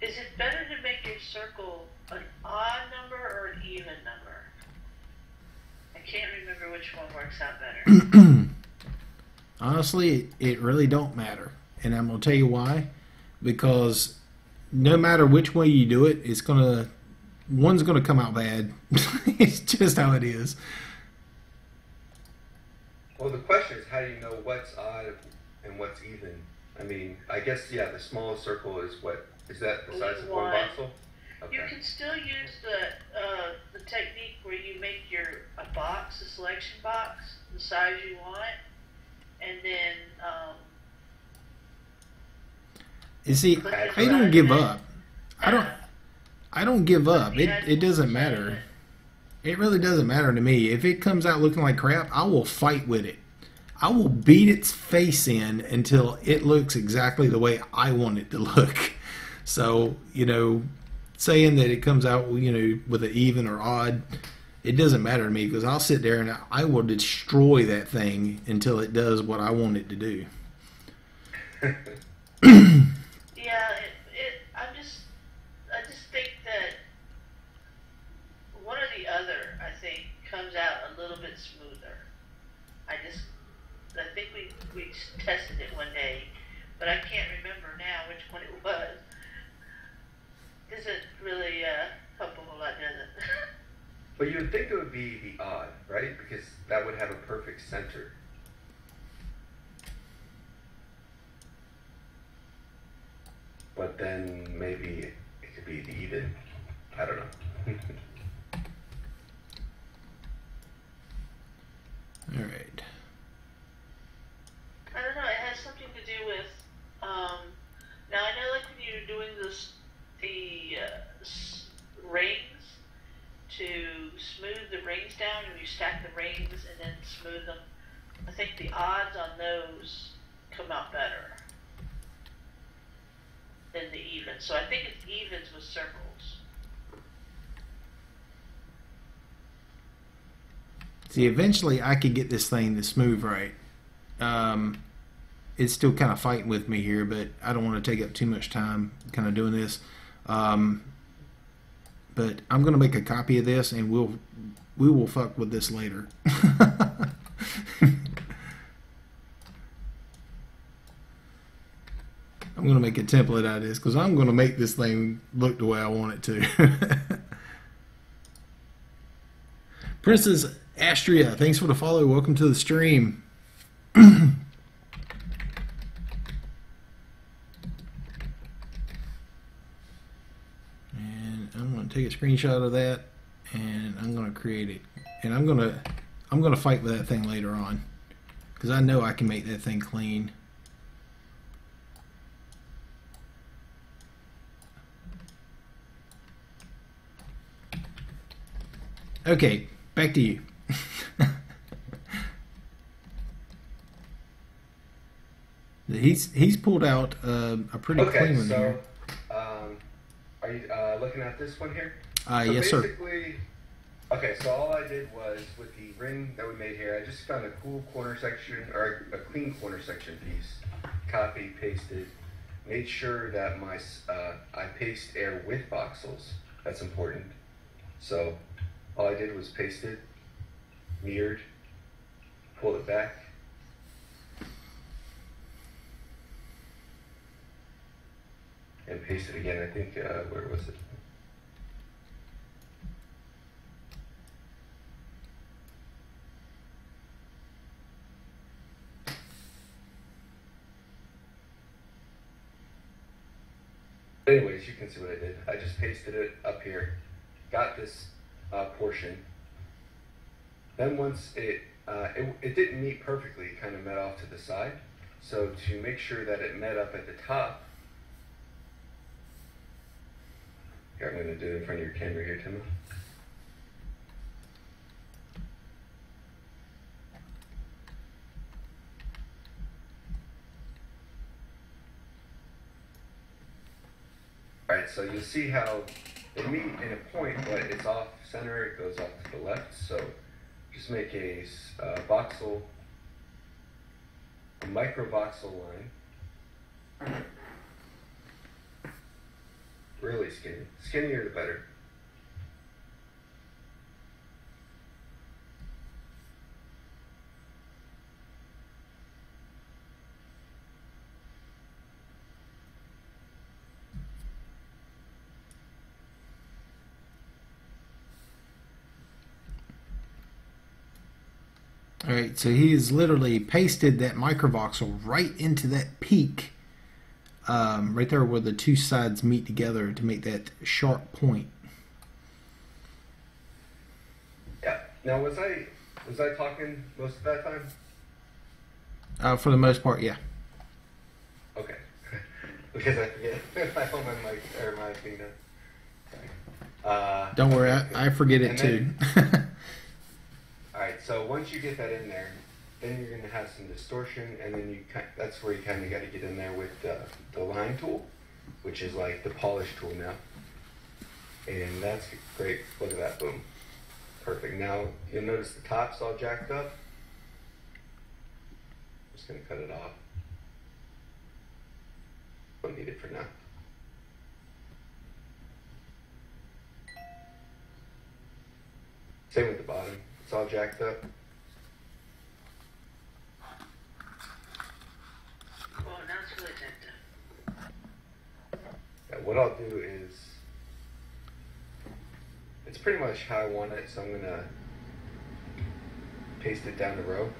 Is it better to make your circle an odd number or an even number? I can't remember which one works out better. Honestly, it really don't matter. And I'm going to tell you why. Because no matter which way you do it, one's going to come out bad. It's just how it is. Well, the question is, how do you know what's odd and what's even? I mean, I guess, yeah, the smallest circle is what? Is that the size of one voxel? Okay. You can still use the technique where you make a box, a selection box, the size you want, and then you see, I don't give up. I don't give up. It doesn't matter. It really doesn't matter to me. If it comes out looking like crap, I will fight with it. I will beat its face in until it looks exactly the way I want it to look. So, saying that it comes out, with an even or odd, it doesn't matter to me, because I'll sit there and I will destroy that thing until it does what I want it to do. Yeah, I just think that one or the other, I think, comes out a little bit smoother. I think we tested it one day, but I can't remember now which one it was. Doesn't really help a whole lot, does it? But you would think it would be the odd, right? Because that would have a perfect center. But then maybe it could be the even. I don't know. All right. I don't know. It has something to do with. Now I know, like when you're doing the rings, to smooth the rings down, and you stack the rings and then smooth them. I think the odds on those come out better than the evens. So I think it's evens with circles. See, eventually I could get this thing to smooth right. It's still kind of fighting with me here, but I don't want to take up too much time kind of doing this. But I'm going to make a copy of this, and we will fuck with this later. I'm going to make a template out of this, because I'm going to make this thing look the way I want it to. Princess Astria, thanks for the follow. Welcome to the stream. Take a screenshot of that, and I'm going to create it, and I'm going to fight with that thing later on, because I know I can make that thing clean. Okay, back to you. He's pulled out a pretty clean one here. Are you looking at this one here? Yes, sir. Okay, so all I did was, with the ring that we made here, I just found a cool corner section, or a clean corner section piece, copy, pasted, made sure that I paste air with voxels. That's important. So all I did was paste it, mirrored, pulled it back, and paste it again. I think, where was it? Anyways, you can see what I did. I just pasted it up here, got this portion. Then once it didn't meet perfectly, it kind of met off to the side. So to make sure that it met up at the top, here, I'm going to do it in front of your camera here, Tim. Alright, so you'll see how they meet in a point, but it's off center, it goes off to the left. So just make a micro voxel line. Really skinny. Skinnier the better. All right, so he has literally pasted that microvoxel right into that peak, right there where the two sides meet together to make that sharp point. Yeah. Now, was I talking most of that time? For the most part, yeah. Okay. Because I forget if I hold my mic or my thing down. Sorry. Don't worry, I forget it too. Alright, so once you get that in there, then you're going to have some distortion, and then that's where you kind of got to get in there with the line tool, which is like the polish tool now. And that's great. Look at that, boom. Perfect. Now, you'll notice the top's all jacked up. I'm just going to cut it off. Don't need it for now. Same with the bottom. It's all jacked up. Oh, now it's really jacked up. Yeah, what I'll do is, it's pretty much how I want it, so I'm going to paste it down the row.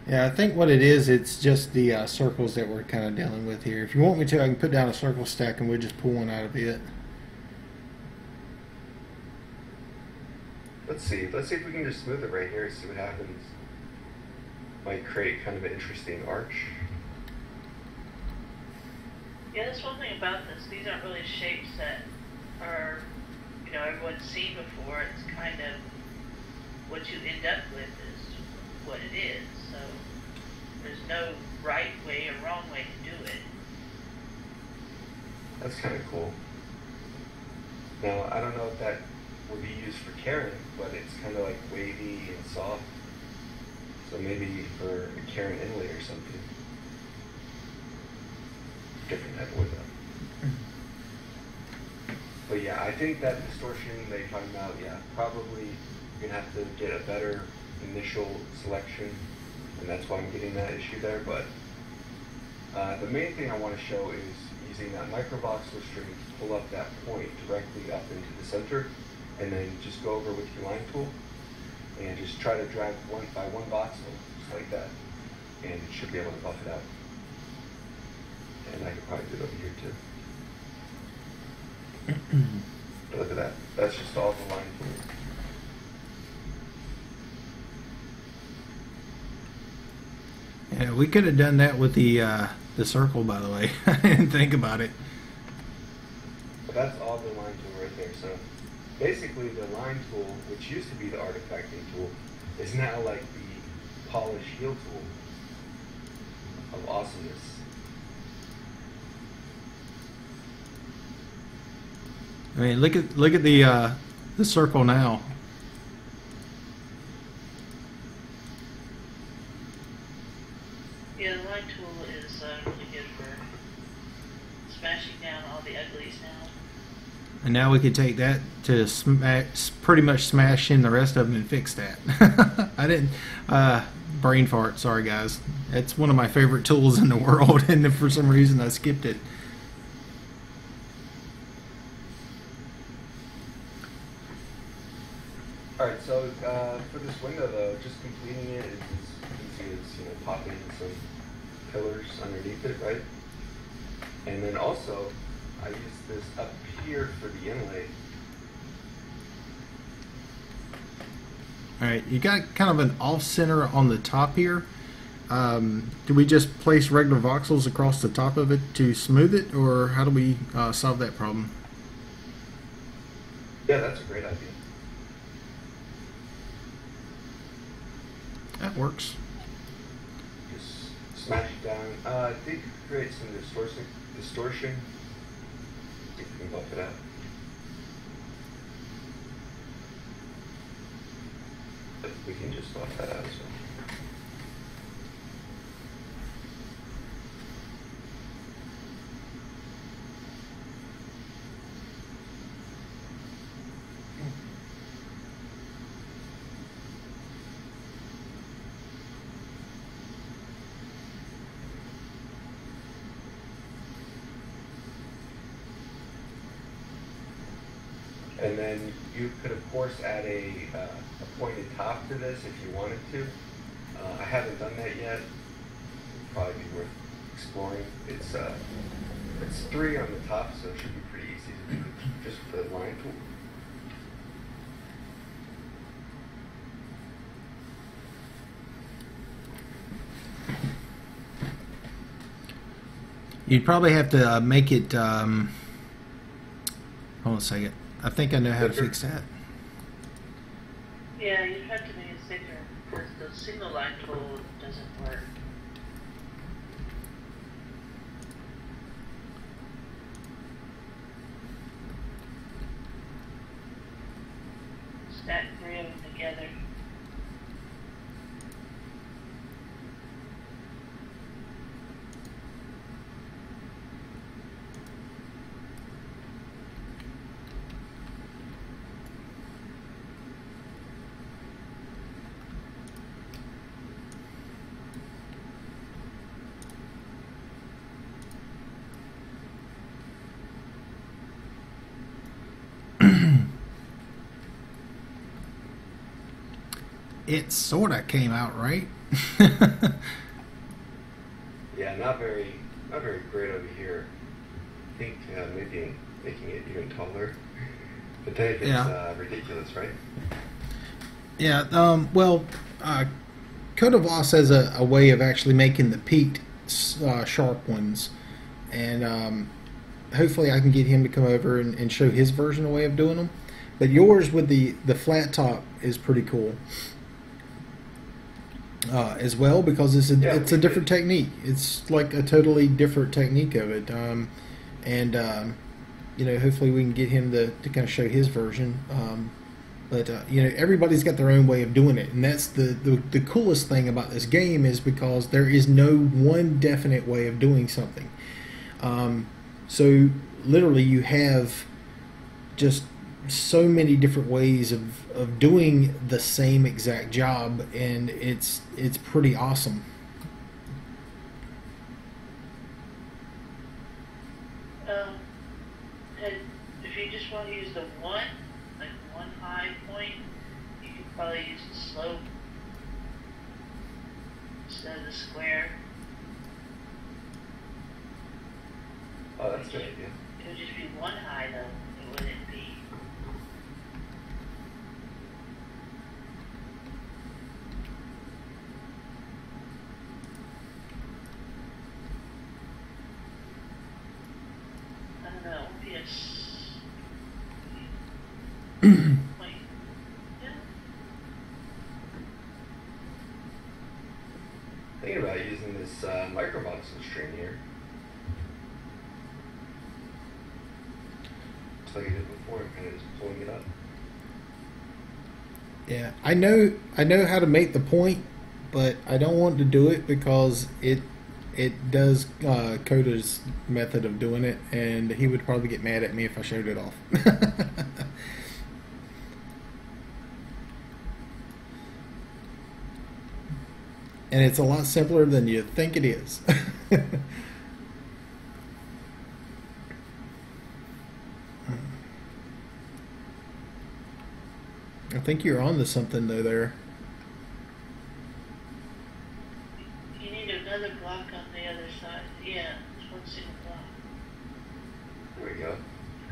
Yeah, I think what it is, it's just the circles that we're kind of dealing with here. If you want me to, I can put down a circle stack and we'll just pull one out of it. Let's see if we can just smooth it right here, see what happens. Might create kind of an interesting arch. Yeah, that's one thing about this. These aren't really shapes that are, everyone's seen before. It's kind of what you end up with is what it is. So there's no right way or wrong way to do it. That's kind of cool. Now, I don't know if that would be used for Karen, but it's kind of like wavy and soft. So maybe for a Karen inlay or something. Different type of wood though. But yeah, I think that distortion they talking about, yeah, probably you're gonna have to get a better initial selection, and that's why I'm getting that issue there. But the main thing I want to show is using that microvoxel string to pull up that point directly up into the center, and then just go over with your line tool and just try to drag one by one voxel, just like that, and it should be able to buff it out. And I could probably do it over here too. But look at that. That's just all the line tool. Yeah, we could have done that with the circle, by the way. I didn't think about it. But that's all the line tool right there. So basically the line tool, which used to be the artifacting tool, is now like the polish heel tool of awesomeness. I mean, look at the circle now. Yeah, the line tool is really good for smashing down all the uglies now. And now we could take that to pretty much smash in the rest of them and fix that. I didn't brain fart. Sorry, guys. It's one of my favorite tools in the world, and for some reason I skipped it. Alright, so for this window though, just completing it, you can see it's popping some pillars underneath it, right? And then also, I use this up here for the inlay. All right, you got kind of an off center on the top here. Do we just place regular voxels across the top of it to smooth it, or how do we solve that problem? Yeah, that's a great idea. That works. Just smash it down. I think create some distortion. See if we can buff it out. But we can just buff that out as well. And then you could, of course, add a pointed top to this if you wanted to. I haven't done that yet. It'd probably be worth exploring. It's 3 on the top, so it should be pretty easy to do just with the line tool. You'd probably have to make it. Hold on a second. I think I know how to fix that. Yeah, you have to make it thicker because the single line tool doesn't work. Stack 3 of them together. It sorta came out right. Yeah, not very great over here. I think maybe making it even taller. But then it's ridiculous, right? Yeah. Well, Code of Loss has a way of actually making the peaked sharp ones, and hopefully I can get him to come over and show his version of way of doing them. But yours with the flat top is pretty cool. As well, because it's a different technique. It's like a totally different technique of it, you know, hopefully we can get him to kind of show his version. But you know, everybody's got their own way of doing it, and that's the coolest thing about this game is because there is no one definite way of doing something. So literally, you have just so many different ways of doing the same exact job, and it's pretty awesome. And if you just want to use the one high point, you could probably use the slope instead of the square. Oh, that's a good idea. It would just be one high though. It wouldn't be. I don't know. Yes. Wait. Yeah. Thinking about using this microvoxel string here. Just like I did before, I'm kind of just pulling it up. Yeah, I know how to make the point, but I don't want to do it because it does Coda's method of doing it, and he would probably get mad at me if I showed it off. And it's a lot simpler than you think it is. I think you're on to something though there. You need another block on the other side. Yeah, it's one single block.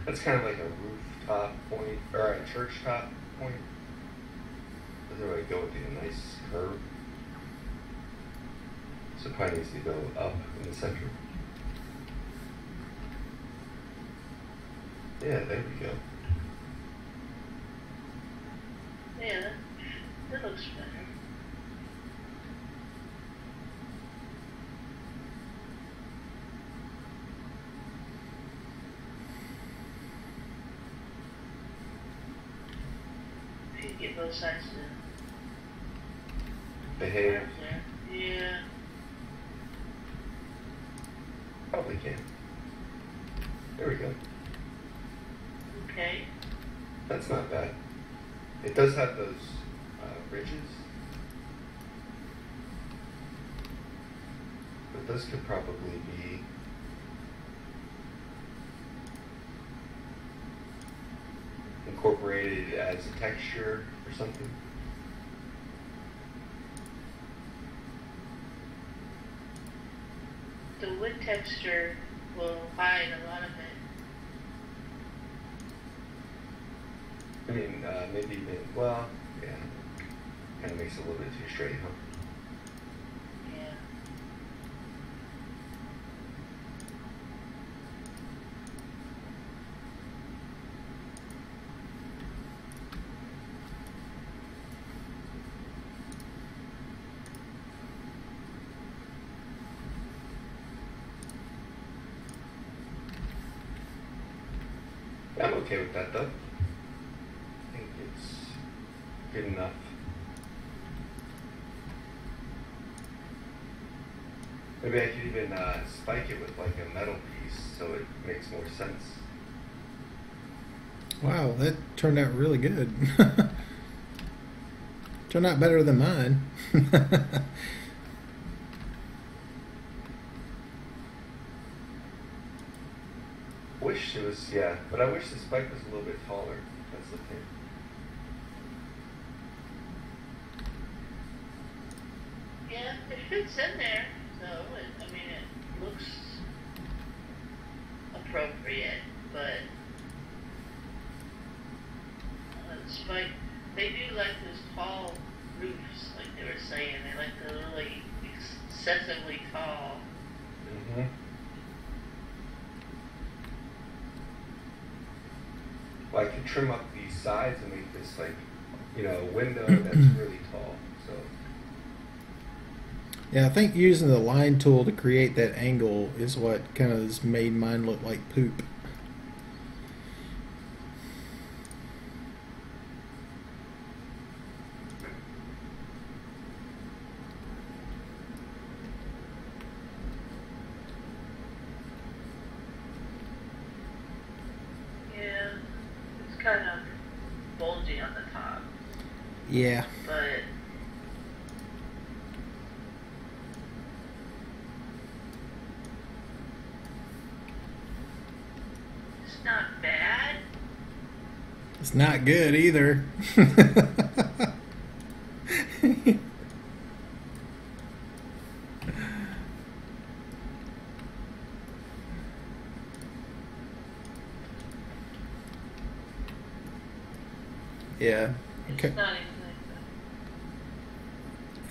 That's kind of like a rooftop point, or a church top point. Doesn't really go with a nice curve. So it probably needs to go up in the center. Yeah, there we go. Yeah, that looks better. If you get both sides to Behave. there. Yeah. Probably can. There we go. Okay. That's not bad. It does have those ridges. But those could probably be incorporated as a texture or something. The wood texture will hide a lot of it. I mean, maybe even, well, yeah. Kind of makes it a little bit too straight, huh? Yeah. I'm okay with that though. I think it's good enough. Maybe I could even spike it with like a metal piece so it makes more sense. Wow, that turned out really good. Turned out better than mine. Wish it was, yeah, but I wish the spike was a little bit taller. That's the thing. Yeah, it fits in there, so I mean, it looks appropriate, but despite they do like those tall roofs, like they were saying, they like the really excessively tall. Mm-hmm. Well, I could trim up these sides and make this like, you know, a window that's really tall. So Yeah, I think using the line tool to create that angle is what kind of has made mine look like poop. Yeah, it's kind of bulgy on the top, Yeah. but it's not bad. It's not good either. Yeah. It's Okay. not exactly.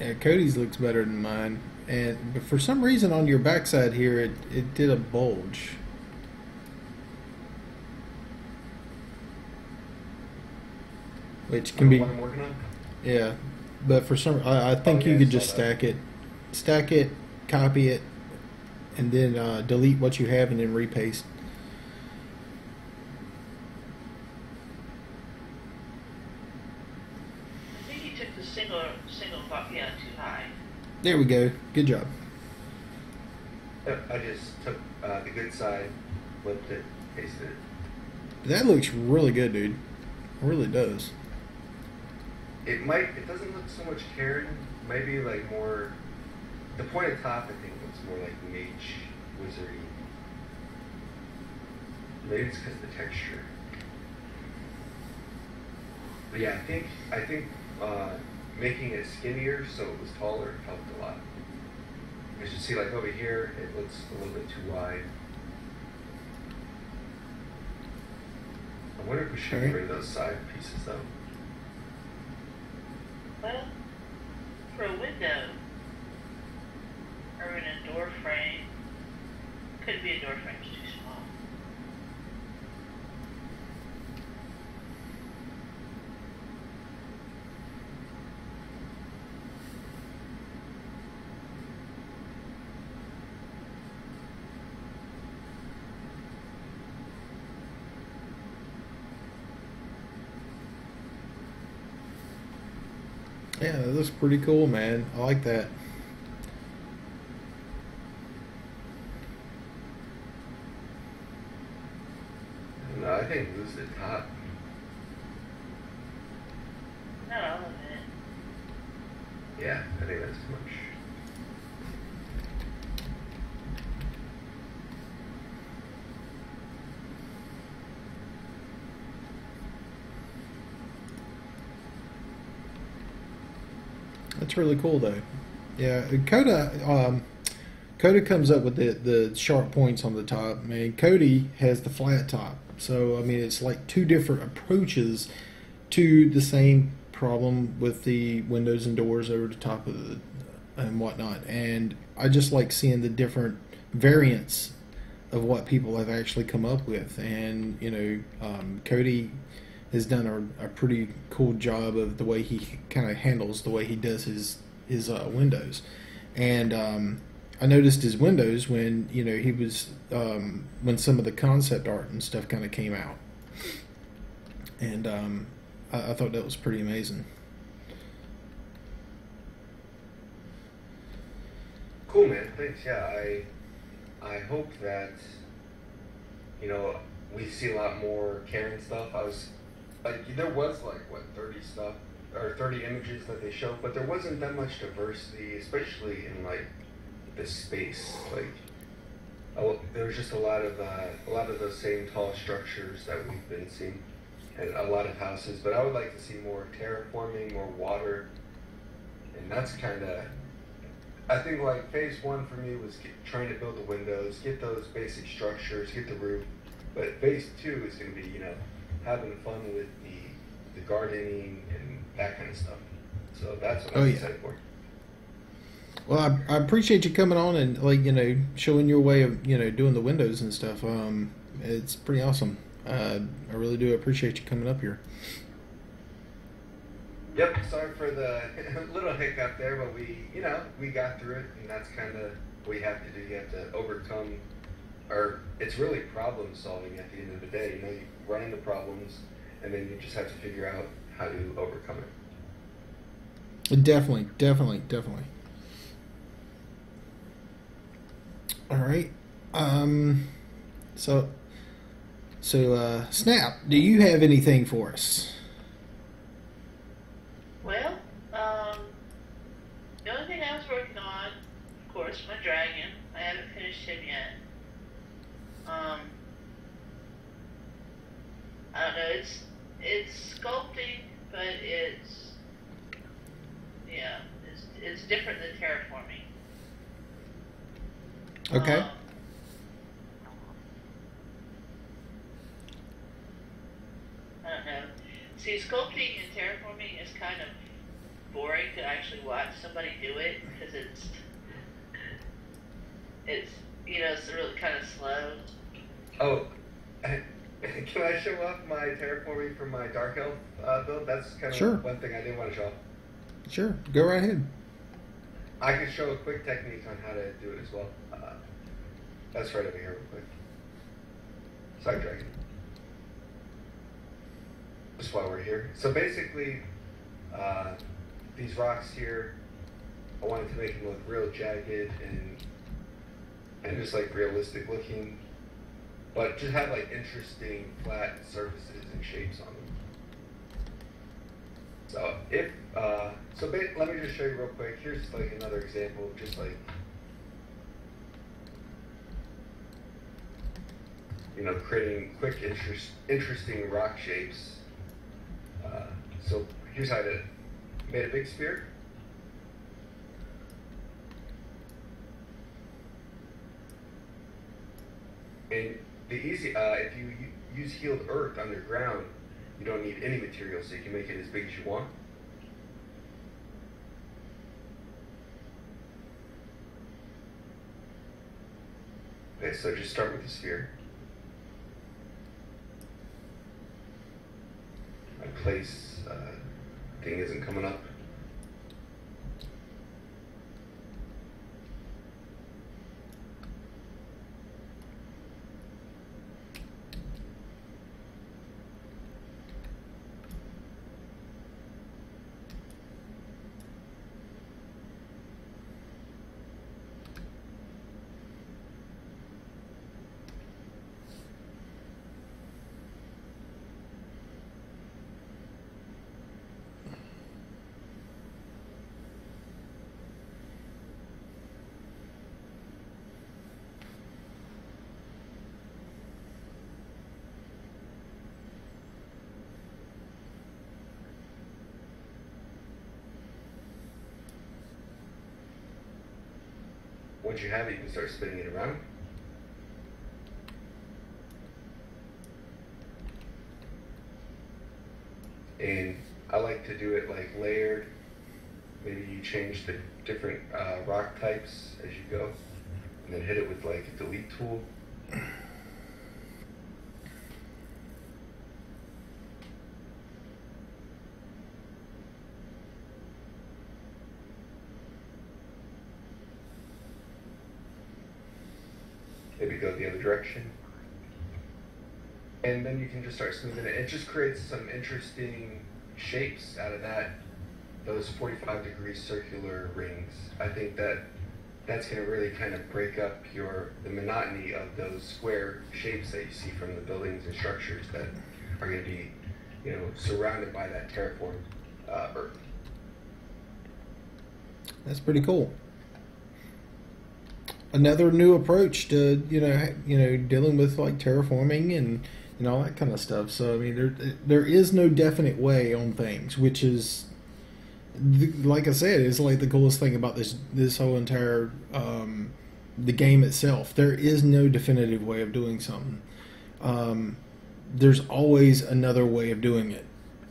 Yeah, Cody's looks better than mine. But for some reason on your backside here it did a bulge. Which can be, what I'm working on. yeah, but for some, I think yeah, you I could saw just that. stack it, copy it, and then delete what you have and then repaste. I think you took the single block, yeah, too high. There we go. Good job. Yep, I just took the good side, flipped it, pasted it. That looks really good, dude. It really does. It doesn't look so much Karen, maybe like more, the point at top I think looks more like mage, wizardy. Maybe it's because of the texture. But yeah, I think making it skinnier so it was taller helped a lot. As you see, like over here, it looks a little bit too wide. wonder if we should get rid of those side pieces though. Well, for a window, or in a door frame, could be a door frame's too small. Yeah, that looks pretty cool, man. I like that. No, I think lose the top. Not all of it. Yeah, I think that's too much. That's really cool, though. Yeah, Coda comes up with the sharp points on the top. I mean, Kodi has the flat top. So, I mean, it's like two different approaches to the same problem with the windows and doors over the top of the and whatnot. And I just like seeing the different variants of what people have actually come up with. And, you know, Kodi has done a pretty cool job of the way he kind of handles the way he does his windows. And I noticed his windows when, you know, he was when some of the concept art and stuff kind of came out, and I thought that was pretty amazing. Cool, man. Thanks. Yeah, I hope that, you know, we see a lot more Karen stuff. I was like, there was like what 30 stuff or 30 images that they showed, but there wasn't that much diversity, especially in like the space. Like, there was just a lot of those same tall structures that we've been seeing, and a lot of houses. But I would like to see more terraforming, more water, and that's kind of. I think like phase one for me was trying to build the windows, get those basic structures, get the roof. But phase two is going to be, you know, having fun with the gardening and that kind of stuff. So that's what I'm excited for. Well, I appreciate you coming on and, like, you know, showing your way of, you know, doing the windows and stuff. It's pretty awesome. I really do appreciate you coming up here. Yep, sorry for the little hiccup there, but we got through it, and that's kind of what you have to do. You have to overcome, or it's really problem solving at the end of the day. You know, you run into problems, and then you just have to figure out how to overcome it. Definitely. All right. So, Snap, do you have anything for us? Well, the only thing I was working on, of course, my dragon. I haven't finished him yet. I don't know. It's sculpting, but it's different than terraforming. Okay. I don't know. See, sculpting and terraforming is kind of boring to actually watch somebody do it because it's really kind of slow. Oh, can I show off my terraforming for my Dark Elf build? That's kind of one thing I did want to show off. Sure, go right ahead. I can show a quick technique on how to do it as well. That's right over here real quick. Side dragon. Just while we're here. So basically, these rocks here, I wanted to make them look real jagged and just like realistic looking, but just have like interesting flat surfaces and shapes on them. So let me just show you real quick. Here's like another example of just like, you know, creating quick, interesting rock shapes. So here's how I made a big sphere. And the easy, if you use healed earth underground, you don't need any material, so you can make it as big as you want. Okay, so just start with the sphere. My place thing isn't coming up. Once you have it, you can start spinning it around. And I like to do it like layered. Maybe you change the different rock types as you go, and then hit it with like a delete tool. Maybe go the other direction. And then you can just start smoothing it. It just creates some interesting shapes out of that, those 45-degree circular rings. I think that's going to really kind of break up the monotony of those square shapes that you see from the buildings and structures that are going to be, surrounded by that terraformed earth. That's pretty cool. Another new approach to dealing with like terraforming and all that kind of stuff. So I mean, there is no definite way on things, which is, like I said, is like the coolest thing about this whole entire the game itself. There is no definitive way of doing something. There's always another way of doing it,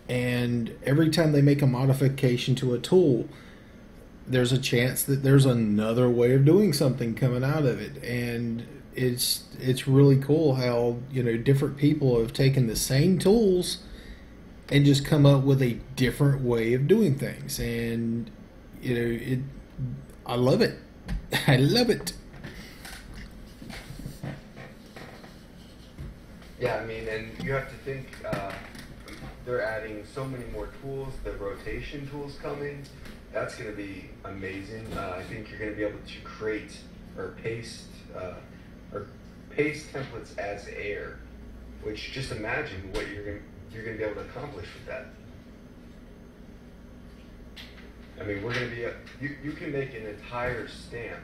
and every time they make a modification to a tool, there's a chance that there's another way of doing something coming out of it. And it's really cool how different people have taken the same tools and just come up with a different way of doing things. And I love it. I love it. Yeah, I mean, and you have to think they're adding so many more tools. The rotation tool's coming. That's going to be amazing. I think you're going to be able to create or paste templates as air, which just imagine what you're going to be able to accomplish with that. I mean, we're going to be you can make an entire stamp,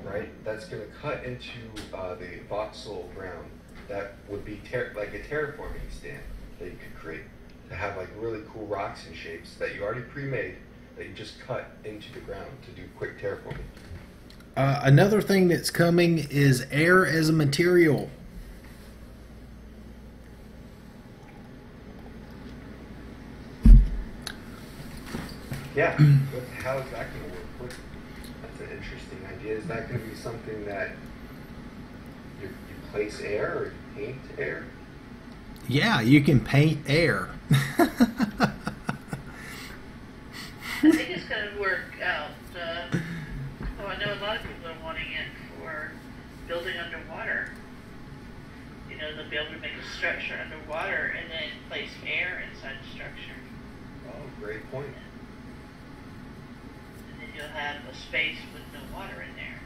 right? That's going to cut into the voxel ground. That would be like a terraforming stamp that you could create to have like really cool rocks and shapes that you already pre-made, that you just cut into the ground to do quick terraforming. Another thing that's coming is air as a material. Yeah, how is that going to work? That's an interesting idea. Is that going to be something that you place air or you paint air? Yeah, you can paint air. I think it's going to work out. I know a lot of people are wanting it for building underwater. They'll be able to make a structure underwater and then place air inside the structure. Oh, great point. And then you'll have a space with no water in there.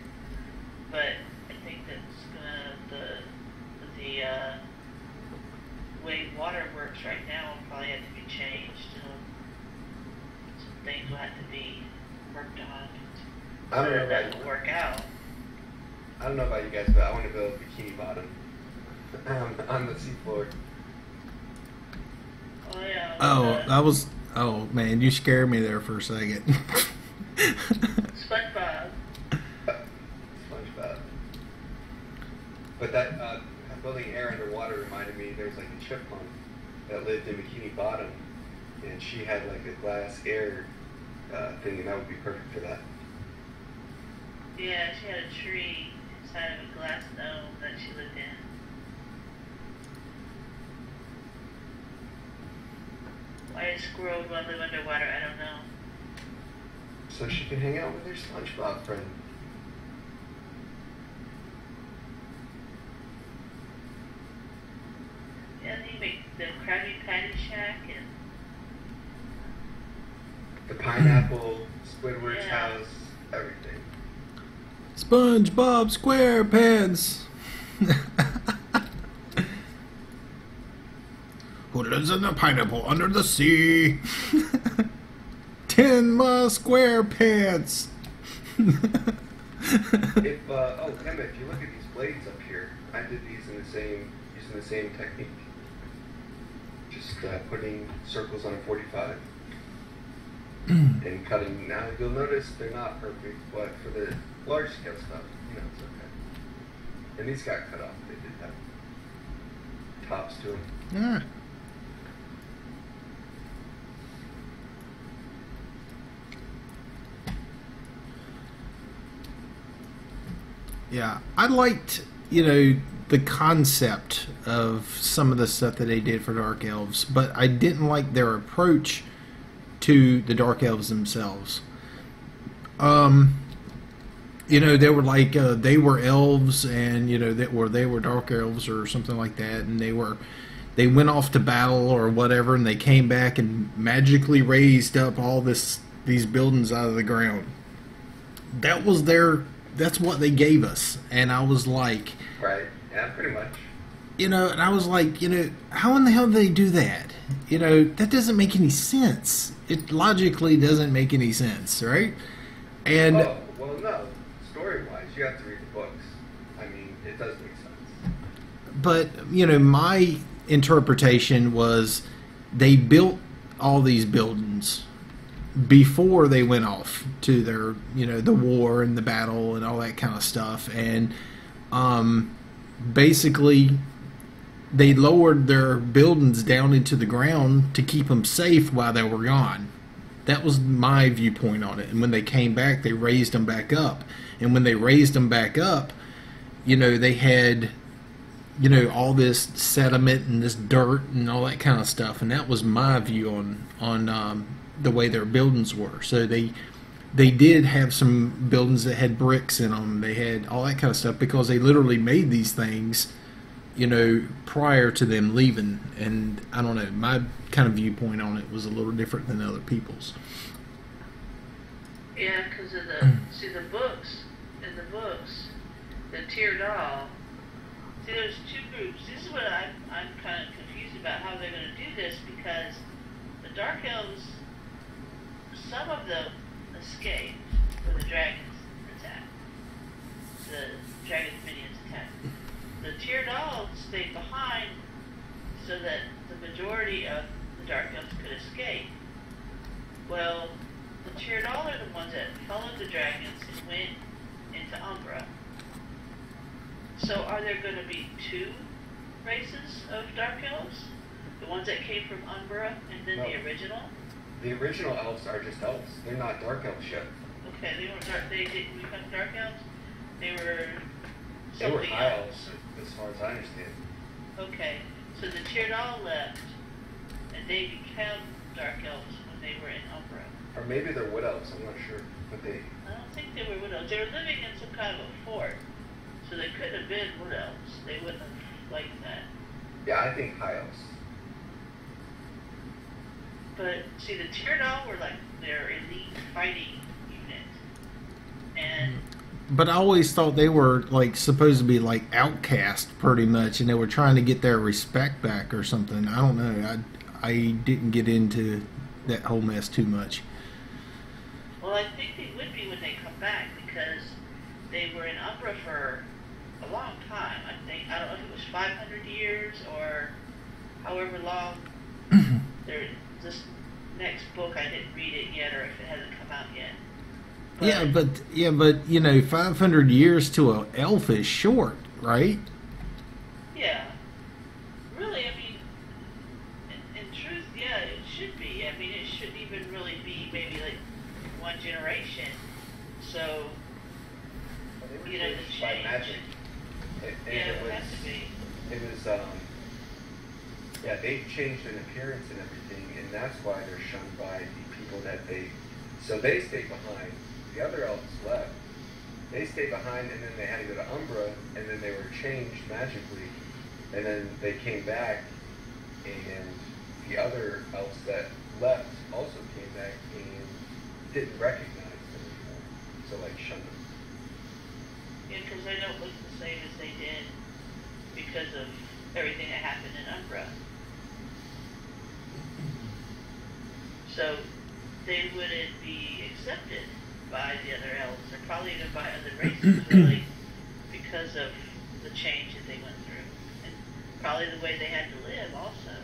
But I think that's the way water works right now will probably have to be changed. Some things will have to be worked on. I don't know that about will work out. I don't know about you guys, but I want to build a bikini bottom on the seafloor. Oh yeah. Oh man, you scared me there for a second. SpongeBob. SpongeBob. But that building air underwater reminded me chipmunk that lived in Bikini Bottom, and she had like a glass air thing, and that would be perfect for that. Yeah, she had a tree inside of a glass dome that she lived in. Why a squirrel would live underwater, I don't know. So she can hang out with her SpongeBob friend. Yeah, they make the Krabby Patty Shack and The pineapple, Squidward's Yeah. house, everything. SpongeBob SquarePants. Who lives in a pineapple under the sea? 10 SquarePants. If Emma, if you look at these blades up here, I did these using the same technique. Just putting circles on a 45 and cutting. Now you'll notice they're not perfect, but for the large scale stuff, it's okay. And these got cut off. They did have tops to them. Yeah. Yeah, I liked, the concept of some of the stuff that they did for Dark Elves, but I didn't like their approach to the Dark Elves themselves. They were like, they were elves, and, they were Dark Elves or something like that, and they went off to battle or whatever, and they came back and magically raised up all these buildings out of the ground. That's what they gave us. And I was like... Right. Yeah, pretty much. And I was like, how in the hell did they do that? That doesn't make any sense. It logically doesn't make any sense, right? And... Oh, well, no. Story-wise, you have to read the books. I mean, it does make sense. But, my interpretation was they built all these buildings before they went off to their, the war and the battle and all that kind of stuff. And basically, they lowered their buildings down into the ground to keep them safe while they were gone. That was my viewpoint on it. And when they came back, they raised them back up. And when they raised them back up, they had, all this sediment and this dirt and all that kind of stuff. And that was my view on the way their buildings were. So they did have some buildings that had bricks in them. They had all that kind of stuff because they literally made these things, prior to them leaving. And I don't know, my kind of viewpoint on it was a little different than other people's. yeah, because of the books, the Tear Doll. See, there's two groups. This is what I'm kind of confused about how they're going to do this, because the Dark Elves, some of them escaped when the dragons attacked. The dragon's minions attacked. The Tear Doll stayed behind so that the majority of the Dark Elves could escape. Well, the Tear Doll are the ones that followed the dragons and went into Umbra. So are there going to be two races of Dark Elves? The ones that came from Umbra and then the original? The original elves are just elves. They're not dark elves yet. Okay, they didn't become Dark Elves? They were They were something high else. elves, as far as I understand. Okay, so the Tear Doll left, and they became Dark Elves when they were in Umbra. Or maybe they're wood elves, I'm not sure. But they... I don't think they were Wood Elves. They were living in some kind of a fort, so they couldn't have been Wood Elves. They wouldn't have liked that. Yeah, I think high elves. But, see, the Tear Doll were like their elite fighting unit. And... But I always thought they were supposed to be outcast pretty much, and they were trying to get their respect back or something. I don't know. I didn't get into that whole mess too much. Well, I think they would be when they come back, because they were in Umbra for a long time. I don't know if it was 500 years or however long. This next book, I didn't read it yet, or if it hasn't come out yet. But 500 years to an elf is short, right? yeah, really, I mean, it shouldn't even really be maybe like one generation. So, you know, the by change. magic. And Yeah, it it was, has to be. yeah, they've changed in appearance and everything, and that's why they're shunned by the people that so they stayed behind. The other elves left. They stayed behind, and then they had to go to Umbra, and then they were changed magically, and then they came back, and the other elves that left also came back and didn't recognize them anymore, so like shunned them. Yeah, because they don't look the same as they did because of everything that happened in Umbra. So they wouldn't be accepted by the other elves, or probably even by other races, really, because of the change that they went through, and probably the way they had to live, also.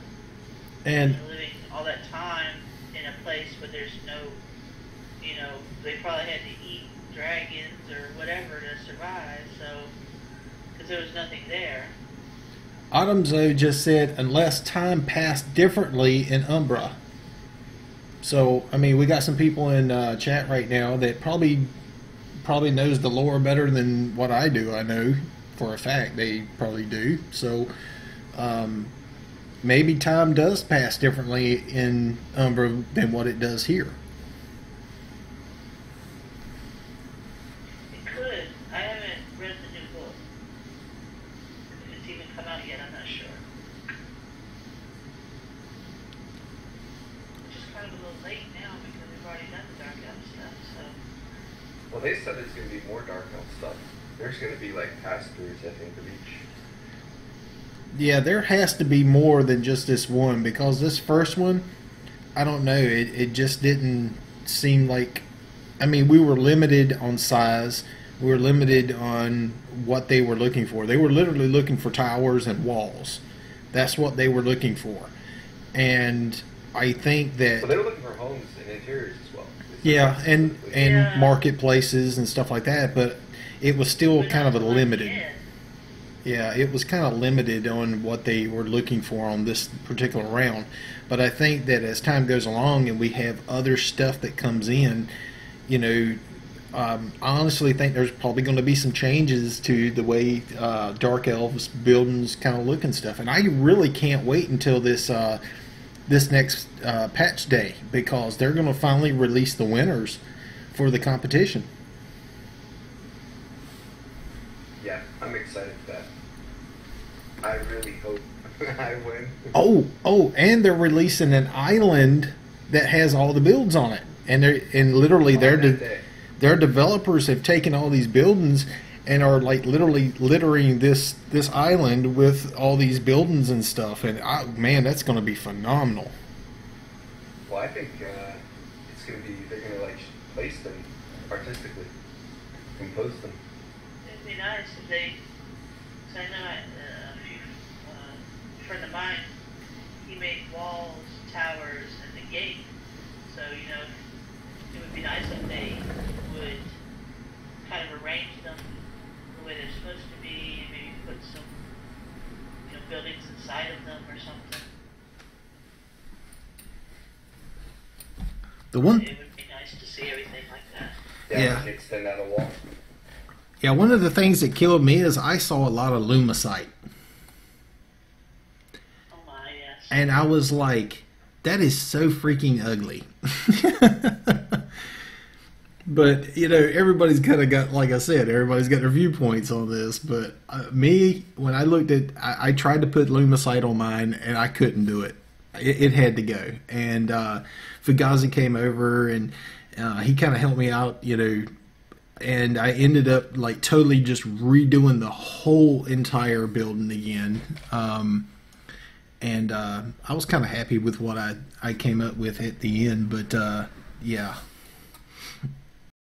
And Living all that time in a place where there's no, you know, they probably had to eat dragons or whatever to survive. So, because there was nothing there. Autumnzo just said, unless time passed differently in Umbra. So, I mean, we got some people in chat right now that probably knows the lore better than what I do. I know for a fact they probably do. So, maybe time does pass differently in Umbra than what it does here. It could. I haven't read the new book. If it's even come out yet, I'm not sure. Which is kind of a little late now because we've already done the Dark Elf stuff. So. Well, they said there's going to be more Dark Elf stuff. There's going to be like pass-throughs, I think, of each. Yeah, there has to be more than just this one, because this first one, I don't know, it just didn't seem like, I mean, we were limited on size, we were limited on what they were looking for. They were literally looking for towers and walls. That's what they were looking for. And I think that... Well, they were looking for homes and interiors as well. Yeah, and Yeah. marketplaces and stuff like that, but it was still But kind of a not so much limited. in. Yeah, it was kind of limited on what they were looking for on this particular round. But I think that as time goes along and we have other stuff that comes in, you know, I honestly think there's probably going to be some changes to the way Dark Elves buildings kind of look and stuff. And I really can't wait until this next patch day, because they're going to finally release the winners for the competition. Yeah, I'm excited for that. I really hope I win. Oh, and they're releasing an island that has all the builds on it, and literally their developers have taken all these buildings and are like literally littering this island with all these buildings and stuff, and man, that's going to be phenomenal. Well, I think it's going to be, they're going to like place them artistically, compose them. It'd be nice if they, because I know a few, a friend of mine, he made walls, towers, and the gate. So, you know, it would be nice if they would kind of arrange them the way they're supposed to be, and maybe put some, you know, buildings inside of them or something. The one, It would be nice to see everything like that. Yeah. Extend out a wall. yeah, one of the things that killed me is I saw a lot of lumicite, Oh my, yes. and I was like, that is so freaking ugly. But, you know, everybody's kind of got, like I said, everybody's got their viewpoints on this. But me, when I looked at, I tried to put lumicite on mine, and I couldn't do it. It had to go. And Fugazi came over, and he kind of helped me out, you know. And I ended up, like, totally just redoing the whole entire building again. And I was kind of happy with what I came up with at the end. But, yeah,